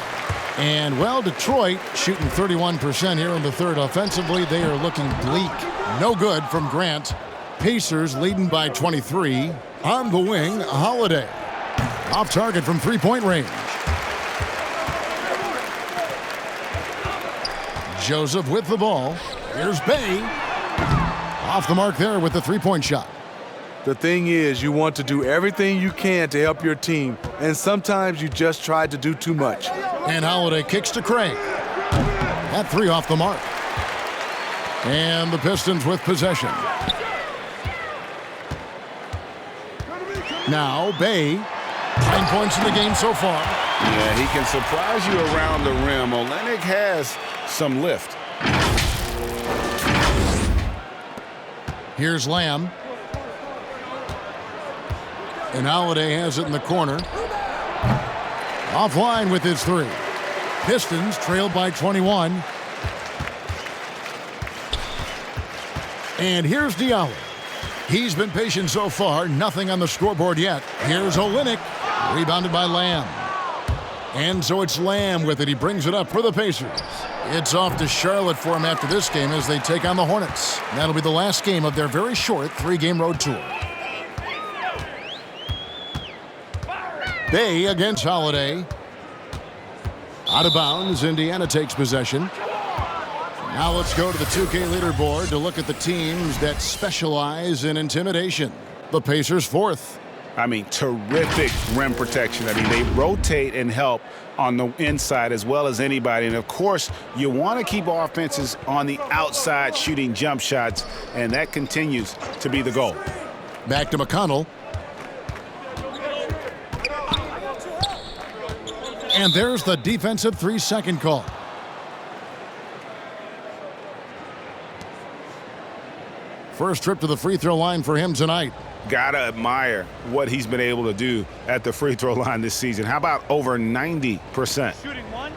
And, well, Detroit shooting 31% here in the third. Offensively, they are looking bleak. No good from Grant. Pacers leading by 23. On the wing, Holiday. Off target from three-point range. Joseph with the ball. Here's Bay. Off the mark there with the three-point shot. The thing is, you want to do everything you can to help your team, and sometimes you just try to do too much. And Holiday kicks to Craig. That 3 off the mark. And the Pistons with possession. Now Bay. 9 points in the game so far. Yeah, he can surprise you around the rim. Olenek has some lift. Here's Lamb. And Holiday has it in the corner. Offline with his 3. Pistons trailed by 21. And here's Diallo. He's been patient so far, nothing on the scoreboard yet. Here's Olynyk, rebounded by Lamb. And so it's Lamb with it. He brings it up for the Pacers. It's off to Charlotte for him after this game as they take on the Hornets. That'll be the last game of their very short 3-game road tour. Bay against Holiday. Out of bounds, Indiana takes possession. Now let's go to the 2K leaderboard to look at the teams that specialize in intimidation. The Pacers 4th. I mean, terrific rim protection. I mean, they rotate and help on the inside as well as anybody. And, of course, you want to keep offenses on the outside shooting jump shots, and that continues to be the goal. Back to McConnell. And there's the defensive 3-second call. First trip to the free throw line for him tonight. Gotta admire what he's been able to do at the free throw line this season. How about over 90%? Shooting one.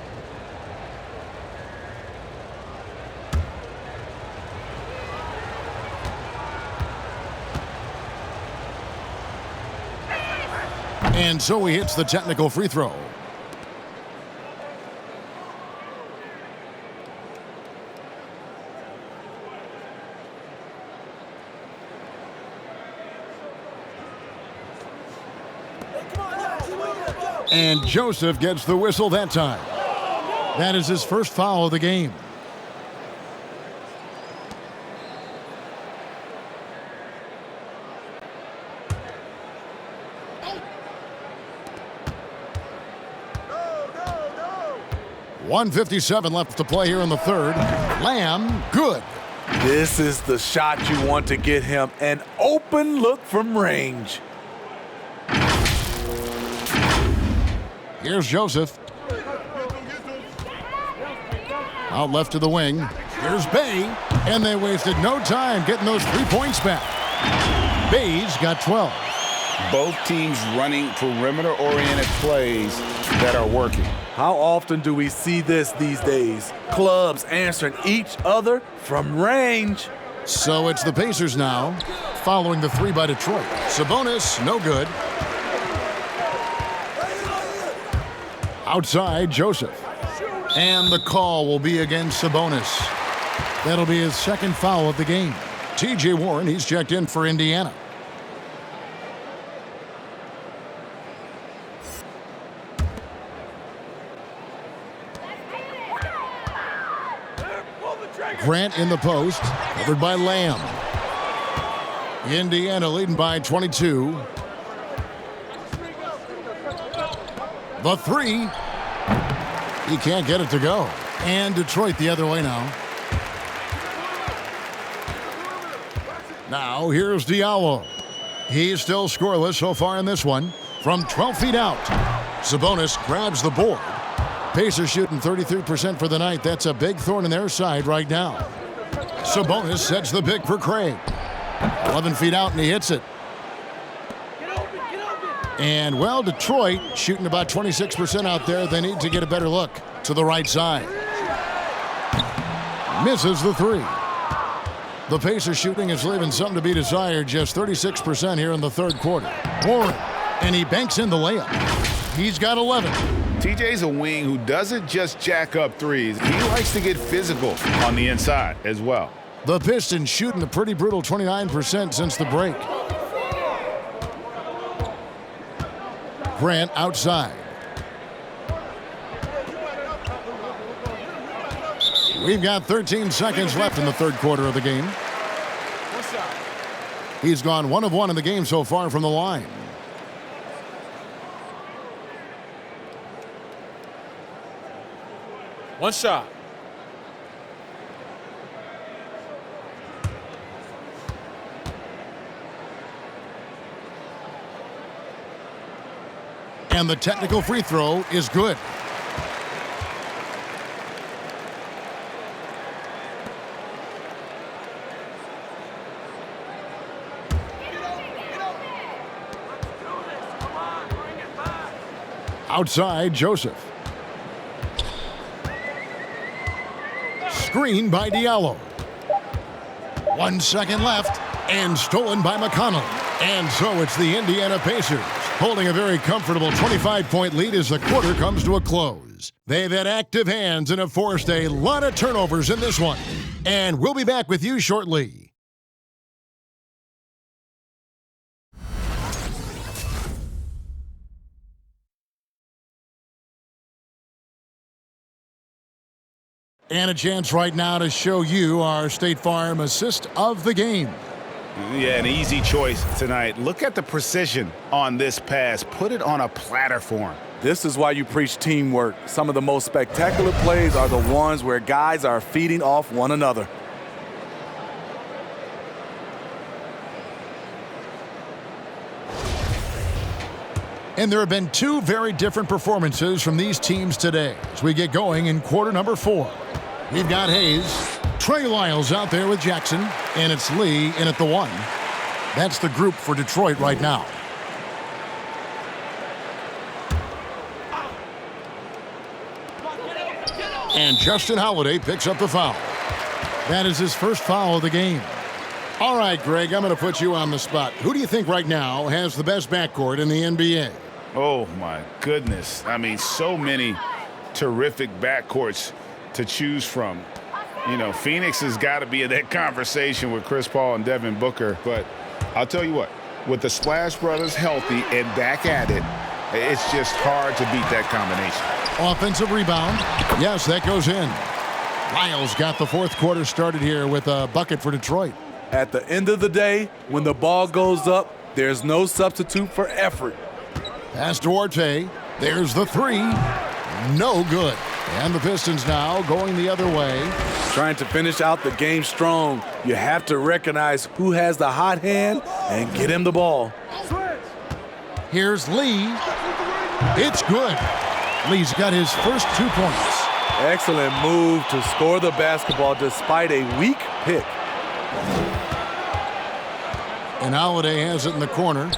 And so he hits the technical free throw. And Joseph gets the whistle that time. That is his first foul of the game. No. 1:57 left to play here in the third. Lamb, good. This is the shot you want to get him. An open look from range. Here's Joseph. Out left to the wing. Here's Bay. And they wasted no time getting those 3 points back. Bay's got 12. Both teams running perimeter-oriented plays that are working. How often do we see this these days? Clubs answering each other from range. So it's the Pacers now, following the 3 by Detroit. Sabonis, no good. Outside, Joseph. And the call will be against Sabonis. That'll be his second foul of the game. T.J. Warren, he's checked in for Indiana. Grant in the post, covered by Lamb. Indiana leading by 22. The 3. He can't get it to go. And Detroit the other way now. Now here's Diallo. He's still scoreless so far in this one. From 12 feet out, Sabonis grabs the board. Pacers shooting 33% for the night. That's a big thorn in their side right now. Sabonis sets the pick for Craig. 11 feet out and he hits it. And, well, Detroit shooting about 26% out there. They need to get a better look to the right side. Misses the 3. The Pacers shooting is leaving something to be desired. Just 36% here in the third quarter. Warren, and he banks in the layup. He's got 11. TJ's a wing who doesn't just jack up threes. He likes to get physical on the inside as well. The Pistons shooting a pretty brutal 29% since the break. Grant outside. We've got 13 seconds left in the third quarter of the game. He's gone 1 of 1 in the game so far from the line. One shot. And the technical free throw is good. Outside, Joseph. Screen by Diallo. 1 second left, and stolen by McConnell. And so it's the Indiana Pacers, holding a very comfortable 25-point lead as the quarter comes to a close. They've had active hands and have forced a lot of turnovers in this one. And we'll be back with you shortly. And a chance right now to show you our State Farm assist of the game. Yeah, an easy choice tonight. Look at the precision on this pass. Put it on a platter for him. This is why you preach teamwork. Some of the most spectacular plays are the ones where guys are feeding off one another. And there have been two very different performances from these teams today as we get going in quarter number 4. We've got Hayes, Trey Lyles out there with Jackson, and it's Lee in at the 1. That's the group for Detroit right now. And Justin Holiday picks up the foul. That is his first foul of the game. All right, Greg, I'm going to put you on the spot. Who do you think right now has the best backcourt in the NBA? Oh, my goodness. I mean, so many terrific backcourts to choose from. You know, Phoenix has got to be in that conversation with Chris Paul and Devin Booker. But I'll tell you what, with the Splash Brothers healthy and back at it, it's just hard to beat that combination. Offensive rebound. Yes, that goes in. Lyles got the fourth quarter started here with a bucket for Detroit. At the end of the day, when the ball goes up, there's no substitute for effort. Pass to Duarte. There's the 3. No good. And the Pistons now going the other way. Trying to finish out the game strong. You have to recognize who has the hot hand and get him the ball. Here's Lee. It's good. Lee's got his first 2 points. Excellent move to score the basketball despite a weak pick. And Holiday has it in the corner.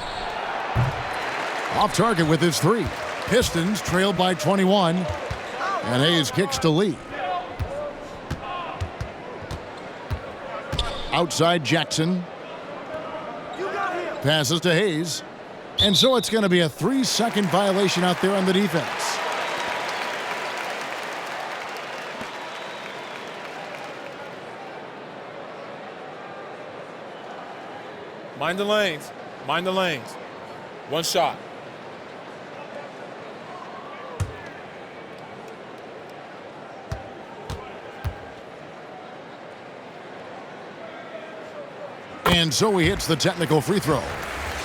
Off target with his 3. Pistons trailed by 21. And Hayes kicks to Lee. Outside Jackson. Passes to Hayes. And so it's going to be a 3-second violation out there on the defense. Mind the lanes. Mind the lanes. 1 shot. And so he hits the technical free throw.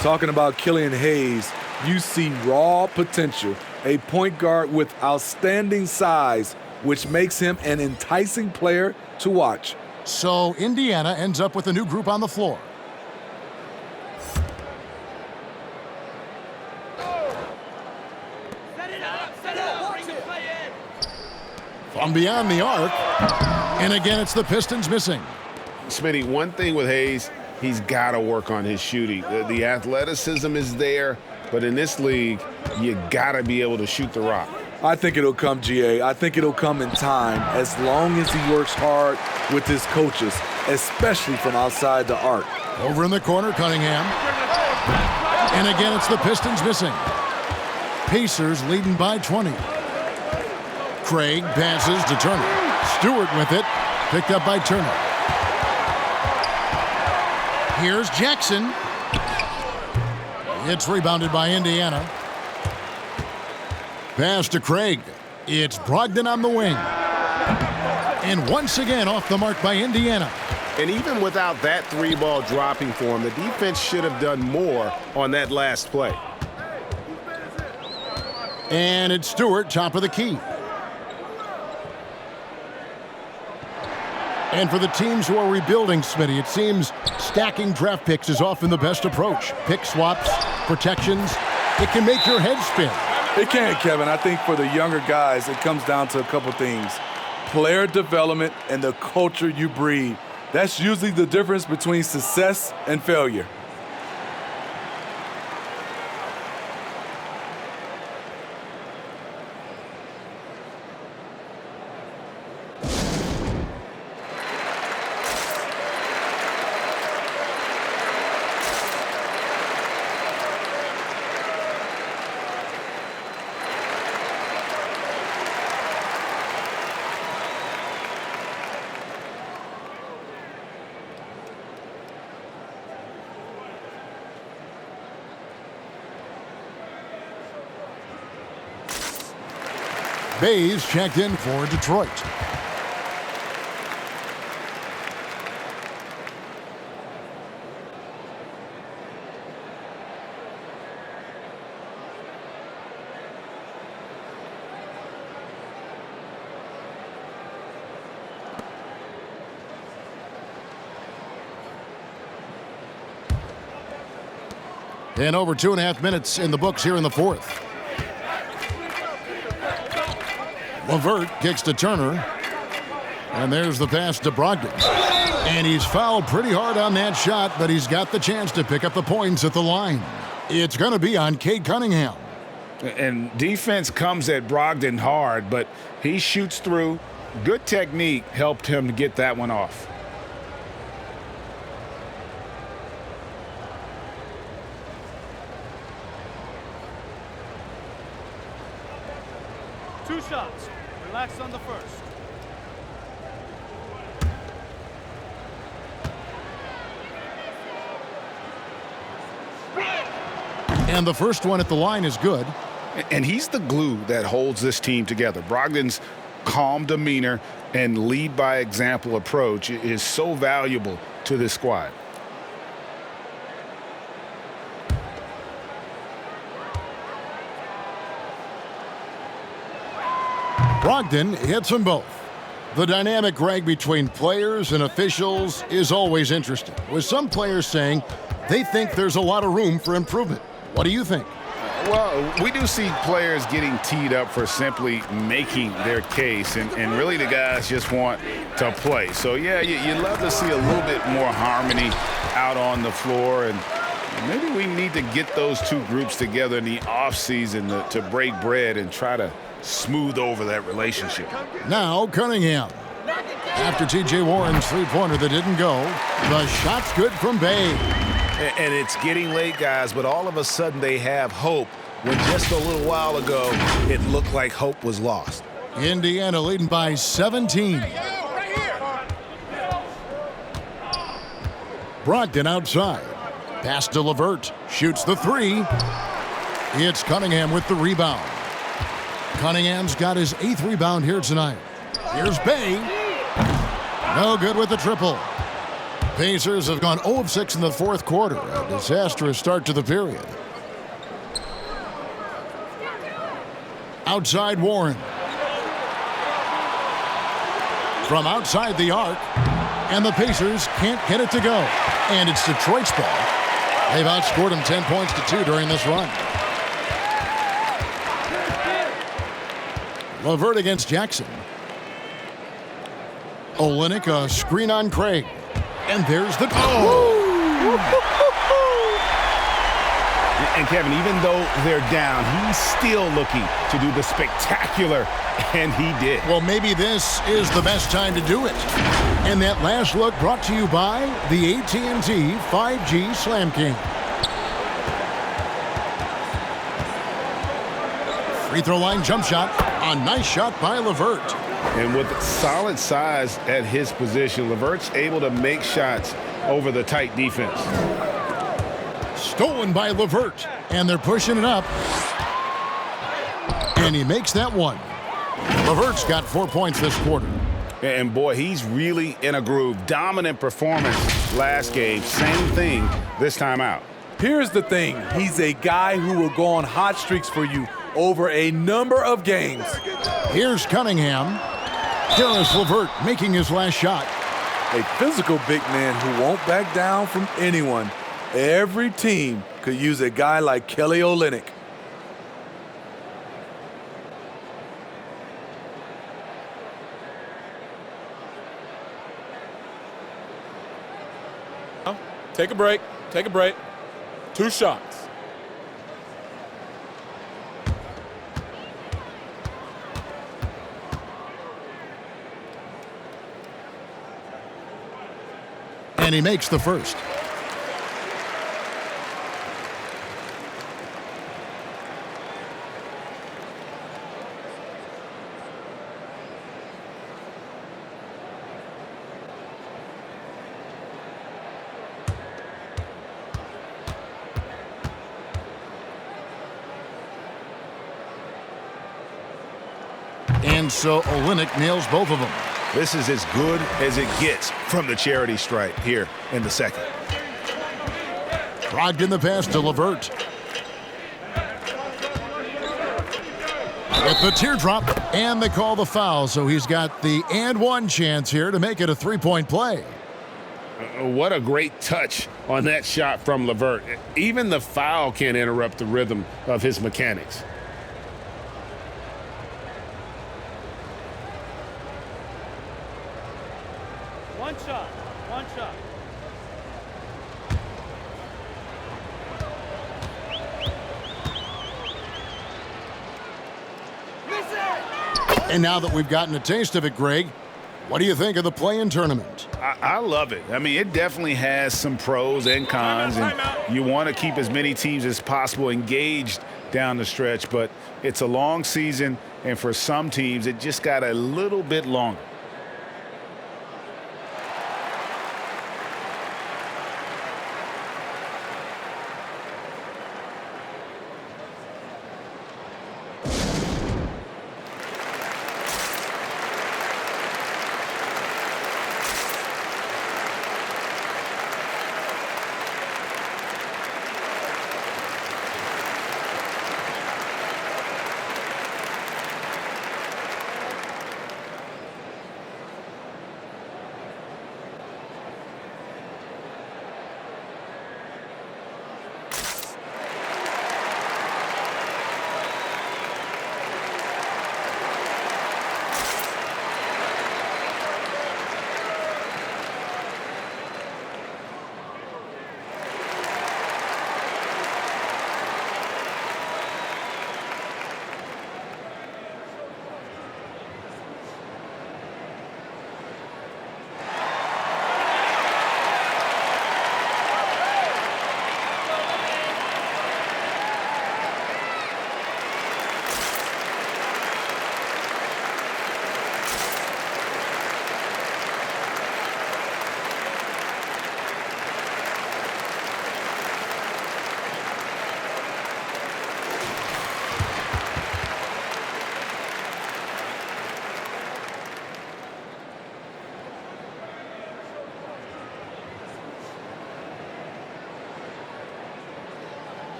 Talking about Killian Hayes, you see raw potential. A point guard with outstanding size, which makes him an enticing player to watch. So Indiana ends up with a new group on the floor. From beyond the arc. And again, it's the Pistons missing. Smitty, one thing with Hayes, he's got to work on his shooting. The athleticism is there, but in this league, you got to be able to shoot the rock. I think it'll come, GA. I think it'll come in time as long as he works hard with his coaches, especially from outside the arc. Over in the corner, Cunningham. And again, it's the Pistons missing. Pacers leading by 20. Craig passes to Turner. Stewart with it. Picked up by Turner. Here's Jackson. It's rebounded by Indiana. Pass to Craig. It's Brogdon on the wing. And once again off the mark by Indiana. And even without that 3-ball dropping for him, the defense should have done more on that last play. And it's Stewart, top of the key. And for the teams who are rebuilding, Smitty, it seems stacking draft picks is often the best approach. Pick swaps, protections, it can make your head spin. It can, Kevin. I think for the younger guys, it comes down to a couple things. Player development and the culture you breed. That's usually the difference between success and failure. Bayes checked in for Detroit. And over 2.5 minutes in the books here in the fourth. LeVert kicks to Turner. And there's the pass to Brogdon. And he's fouled pretty hard on that shot, but he's got the chance to pick up the points at the line. It's going to be on Cade Cunningham. And defense comes at Brogdon hard, but he shoots through. Good technique helped him to get that one off. Two shots. Relax on the first. And the first one at the line is good. And he's the glue that holds this team together. Brogdon's calm demeanor and lead by example approach is so valuable to this squad. Brogdon hits them both. The dynamic, Greg, between players and officials is always interesting, with some players saying they think there's a lot of room for improvement. What do you think? Well, we do see players getting teed up for simply making their case, and really the guys just want to play. So, yeah, you'd love to see a little bit more harmony out on the floor, and maybe we need to get those two groups together in the offseason to break bread and try to smooth over that relationship. Now Cunningham. After T.J. Warren's three-pointer that didn't go, the shot's good from Bay. And it's getting late, guys, but all of a sudden they have hope when just a little while ago it looked like hope was lost. Indiana leading by 17. Brogdon outside. Pass to LeVert. Shoots the three. It's Cunningham with the rebound. Cunningham's got his 8th rebound here tonight. Here's Bay. No good with the triple. Pacers have gone 0 of 6 in the fourth quarter. A disastrous start to the period. Outside Warren. From outside the arc. And the Pacers can't get it to go. And it's Detroit's ball. They've outscored them 10 points to 2 during this run. LeVert against Jackson. Olynyk, a screen on Craig. And there's the And Kevin, even though they're down, he's still looking to do the spectacular, and he did. Well, maybe this is the best time to do it. And that last look brought to you by the AT&T 5G Slam King. Free throw line jump shot. A nice shot by LeVert. And with solid size at his position, LeVert's able to make shots over the tight defense. Stolen by LeVert. And they're pushing it up. And he makes that one. LeVert's got 4 points this quarter. And boy, he's really in a groove. Dominant performance last game. Same thing this time out. Here's the thing. He's a guy who will go on hot streaks for you over a number of games. Here's Cunningham. Caris LeVert making his last shot. A physical big man who won't back down from anyone. Every team could use a guy like Kelly Olynyk. Take a break. Take a break. 2 shots. And he makes the first. And so Olynyk nails both of them. This is as good as it gets from the charity stripe here in the second. Brogdon the pass to LeVert. With the teardrop, and they call the foul, so he's got the and one chance here to make it a three-point play. What a great touch on that shot from LeVert. Even the foul can't interrupt the rhythm of his mechanics. One shot. One shot. And now that we've gotten a taste of it, Greg, what do you think of the play-in tournament? I love it. I mean, it definitely has some pros and cons, and you want to keep as many teams as possible engaged down the stretch, but it's a long season, and for some teams, it just got a little bit longer.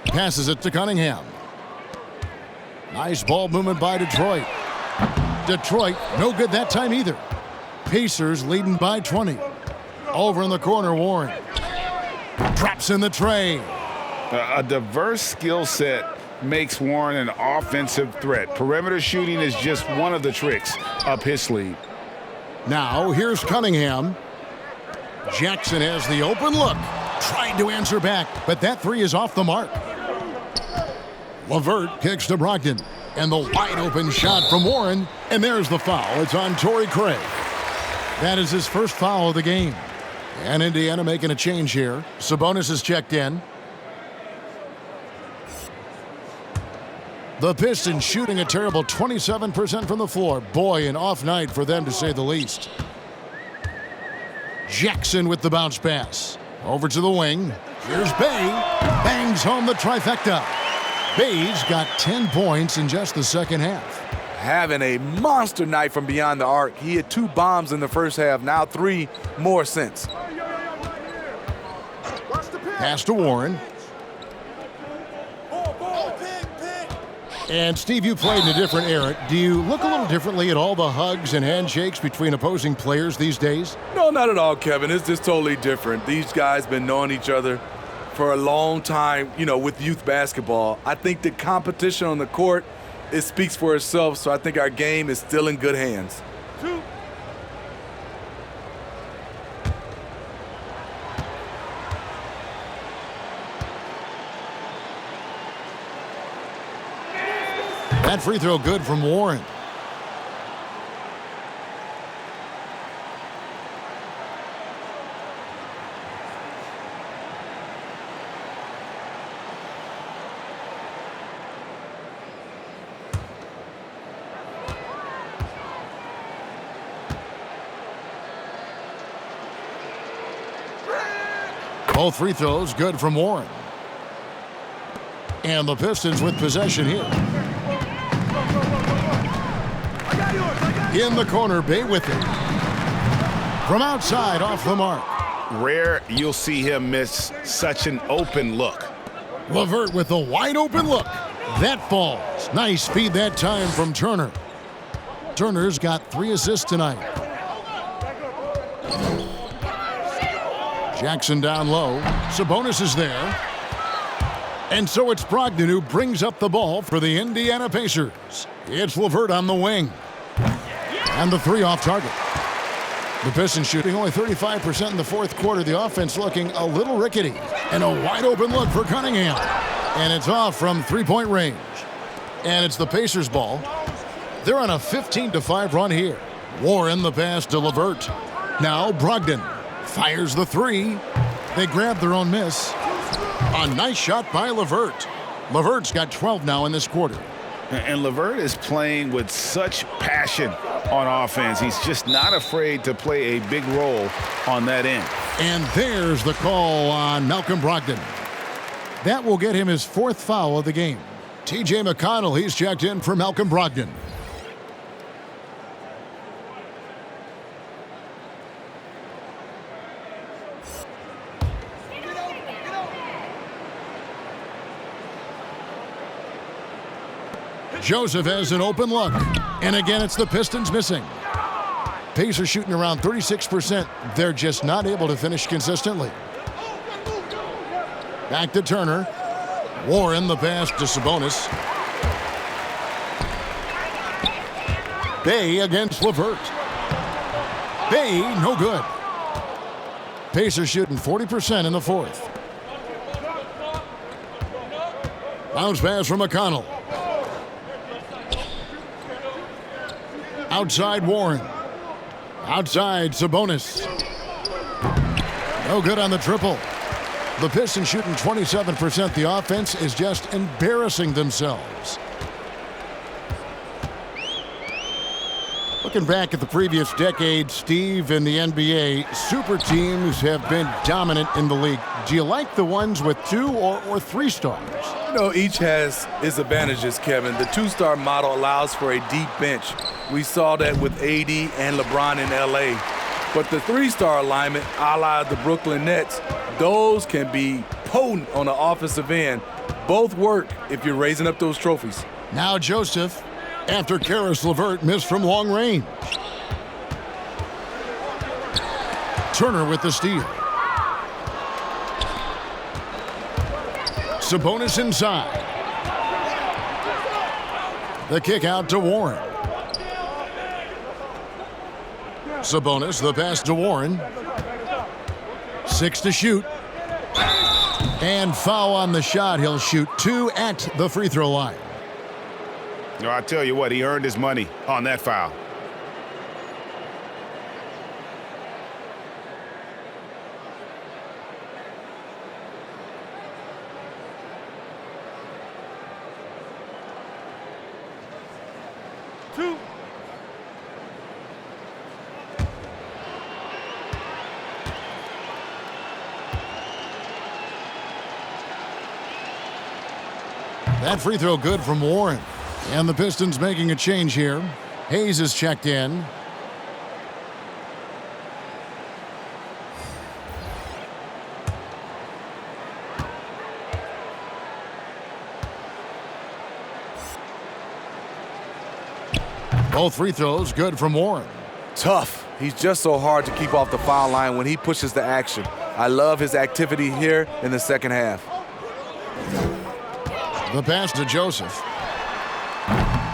Passes it to Cunningham. Nice ball movement by Detroit. Detroit, no good that time either. Pacers leading by 20. Over in the corner, Warren. Drops in the tray. A diverse skill set makes Warren an offensive threat. Perimeter shooting is just one of the tricks up his sleeve. Now, here's Cunningham. Jackson has the open look. Trying to answer back, but that three is off the mark. LeVert kicks to Brogdon. And the wide open shot from Warren. And there's the foul. It's on Torrey Craig. That is his first foul of the game. And Indiana making a change here. Sabonis is checked in. The Pistons shooting a terrible 27% from the floor. Boy, an off night for them to say the least. Jackson with the bounce pass. Over to the wing. Here's Bay. Bangs home the trifecta. Bay's got 10 points in just the second half. Having a monster night from beyond the arc. He had 2 bombs in the first half, now 3 more since. Pass to Warren. And Steve, you played in a different era. Do you look a little differently at all the hugs and handshakes between opposing players these days? No, not at all, Kevin. It's just totally different. These guys been knowing each other for a long time, you know, with youth basketball. I think the competition on the court, it speaks for itself, so I think our game is still in good hands. 2. That free throw good from Warren. Both free throws good from Warren. And the Pistons with possession here. In the corner, Bay with it. From outside, off the mark. Rare you'll see him miss such an open look. LeVert with a wide open look. That falls. Nice feed that time from Turner. Turner's got 3 assists tonight. Jackson down low. Sabonis is there. And so it's Brogdon who brings up the ball for the Indiana Pacers. It's LeVert on the wing. And the 3 off target. The Pistons shooting only 35% in the fourth quarter. The offense looking a little rickety. And a wide open look for Cunningham. And it's off from 3-point range. And it's the Pacers' ball. They're on a 15-5 run here. Warren the pass to LeVert. Now Brogdon fires the 3. They grab their own miss. A nice shot by LeVert. LeVert's got 12 now in this quarter. And LeVert is playing with such passion on offense. He's just not afraid to play a big role on that end. And there's the call on Malcolm Brogdon. That will get him his 4th foul of the game. T.J. McConnell, he's checked in for Malcolm Brogdon. Joseph has an open look. And again, it's the Pistons missing. Pacers shooting around 36%. They're just not able to finish consistently. Back to Turner. Warren the pass to Sabonis. Bay against LeVert. Bay, no good. Pacers shooting 40% in the fourth. Bounce pass from McConnell. Outside Warren. Outside Sabonis. No good on the triple. The Pistons shooting 27%. The offense is just embarrassing themselves. Looking back at the previous decade, Steve, in the NBA, super teams have been dominant in the league. Do you like the ones with 2 or 3 stars? You know, each has its advantages, Kevin. The 2-star model allows for a deep bench. We saw that with AD and LeBron in LA. But the 3-star alignment, a la the Brooklyn Nets, those can be potent on the offensive end. Both work if you're raising up those trophies. Now Joseph, after Karis LeVert missed from long range. Turner with the steal. Sabonis inside. The kick out to Warren. Sabonis, the pass to Warren. 6 to shoot. And foul on the shot. He'll shoot 2 at the free throw line. No, I tell you what, he earned his money on that foul. That free throw good from Warren. And the Pistons making a change here. Hayes is checked in. Both free throws good from Warren. Tough. He's just so hard to keep off the foul line when he pushes the action. I love his activity here in the second half. The pass to Joseph.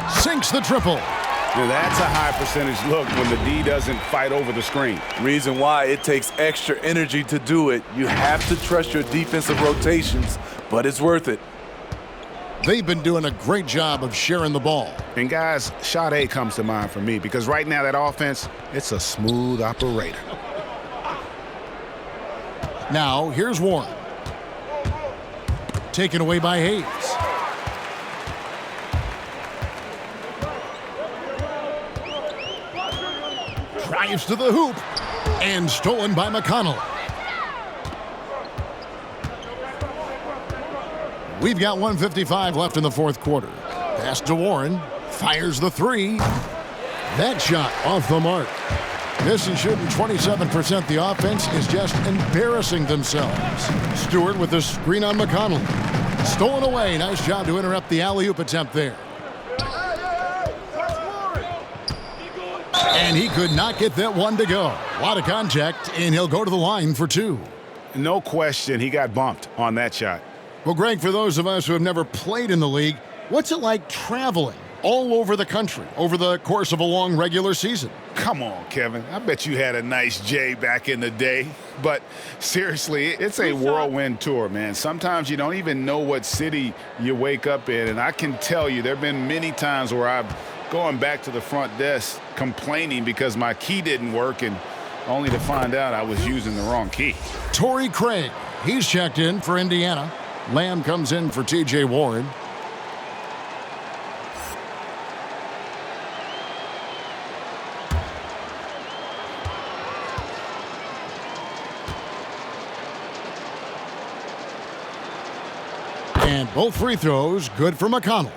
Sinks the triple. Now that's a high percentage look when the D doesn't fight over the screen. Reason why it takes extra energy to do it. You have to trust your defensive rotations, but it's worth it. They've been doing a great job of sharing the ball. And guys, shot A comes to mind for me because right now that offense, it's a smooth operator. Now here's Warren. Taken away by Hayes. Drives to the hoop and stolen by McConnell. We've got 1:55 left in the fourth quarter. Pass to Warren. Fires the three. That shot off the mark. Pistons shooting 27%. The offense is just embarrassing themselves. Stewart with the screen on McConnell. Stolen away. Nice job to interrupt the alley-oop attempt there. And he could not get that one to go. A lot of contact, and he'll go to the line for two. No question, he got bumped on that shot. Well, Greg, for those of us who have never played in the league, what's it like traveling all over the country over the course of a long regular season? Come on, Kevin. I bet you had a nice J back in the day. But seriously, it's a whirlwind tour, man. Sometimes you don't even know what city you wake up in. And I can tell you there have been many times where I've gone back to the front desk complaining because my key didn't work, and only to find out I was using the wrong key. Torrey Craig, he's checked in for Indiana. Lamb comes in for T.J. Warren. And both free throws good for McConnell.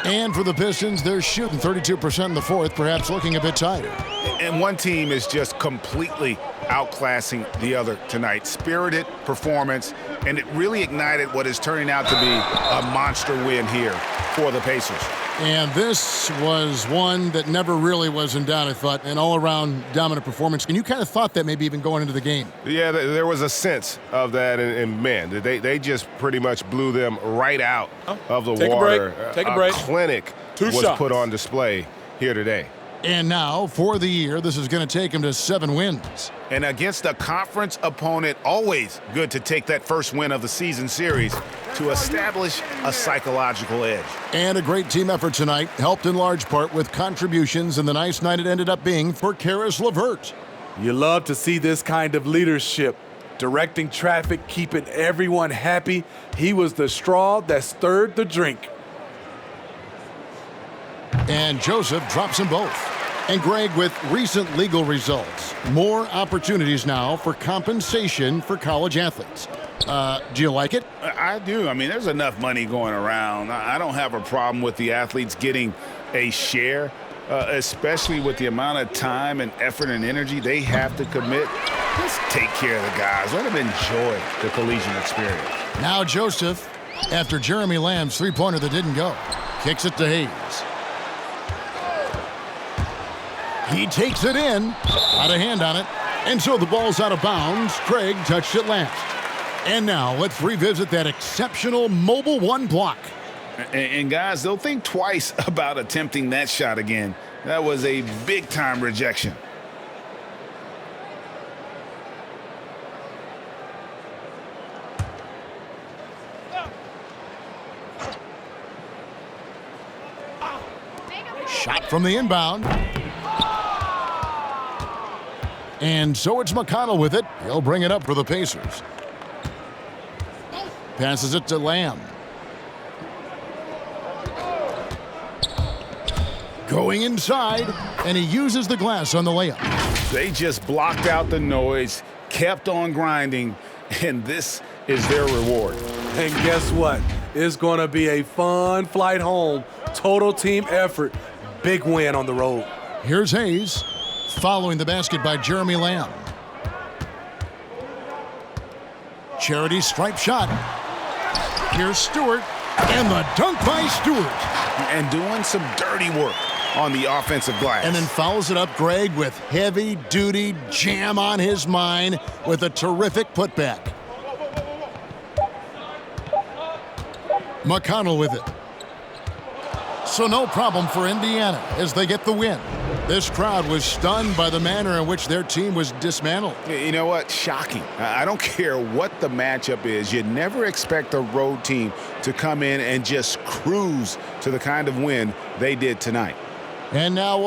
And for the Pistons, they're shooting 32% in the fourth, perhaps looking a bit tired. And one team is just completely outclassing the other tonight. Spirited performance, and it really ignited what is turning out to be a monster win here for the Pacers. And this was one that never really was in doubt, I thought, an all-around dominant performance. And you kind of thought that maybe even going into the game. Yeah, there was a sense of that, and man, they just pretty much blew them right out of the water. Take a break. A clinic was put on display here today. And now, for the year, this is going to take him to 7 wins. And against a conference opponent, always good to take that first win of the season series to establish a psychological edge. And a great team effort tonight, helped in large part with contributions, and the nice night it ended up being for Karis LeVert. You love to see this kind of leadership, directing traffic, keeping everyone happy. He was the straw that stirred the drink. And Joseph drops them both. And Greg, with recent legal results, more opportunities now for compensation for college athletes. Do you like it? I do. I mean, there's enough money going around. I don't have a problem with the athletes getting a share, especially with the amount of time and effort and energy they have to commit. Let's take care of the guys. Let them enjoy the collegiate experience. Now Joseph, after Jeremy Lamb's three-pointer that didn't go, kicks it to Hayes. He takes it in, out of hand on it, and so the ball's out of bounds. Craig touched it last. And now let's revisit that exceptional mobile one block. And guys, they'll think twice about attempting that shot again. That was a big-time rejection. Shot from the inbound. And so it's McConnell with it. He'll bring it up for the Pacers. Passes it to Lamb. Going inside, and he uses the glass on the layup. They just blocked out the noise, kept on grinding, and this is their reward. And guess what? It's going to be a fun flight home. Total team effort. Big win on the road. Here's Hayes, following the basket by Jeremy Lamb. Charity stripe shot. Here's Stewart, and the dunk by Stewart. And doing some dirty work on the offensive glass. And then fouls it up, Greg, with heavy-duty jam on his mind with a terrific putback. McConnell with it. So no problem for Indiana as they get the win. This crowd was stunned by the manner in which their team was dismantled. You know what? Shocking. I don't care what the matchup is. You never expect a road team to come in and just cruise to the kind of win they did tonight. And now we'll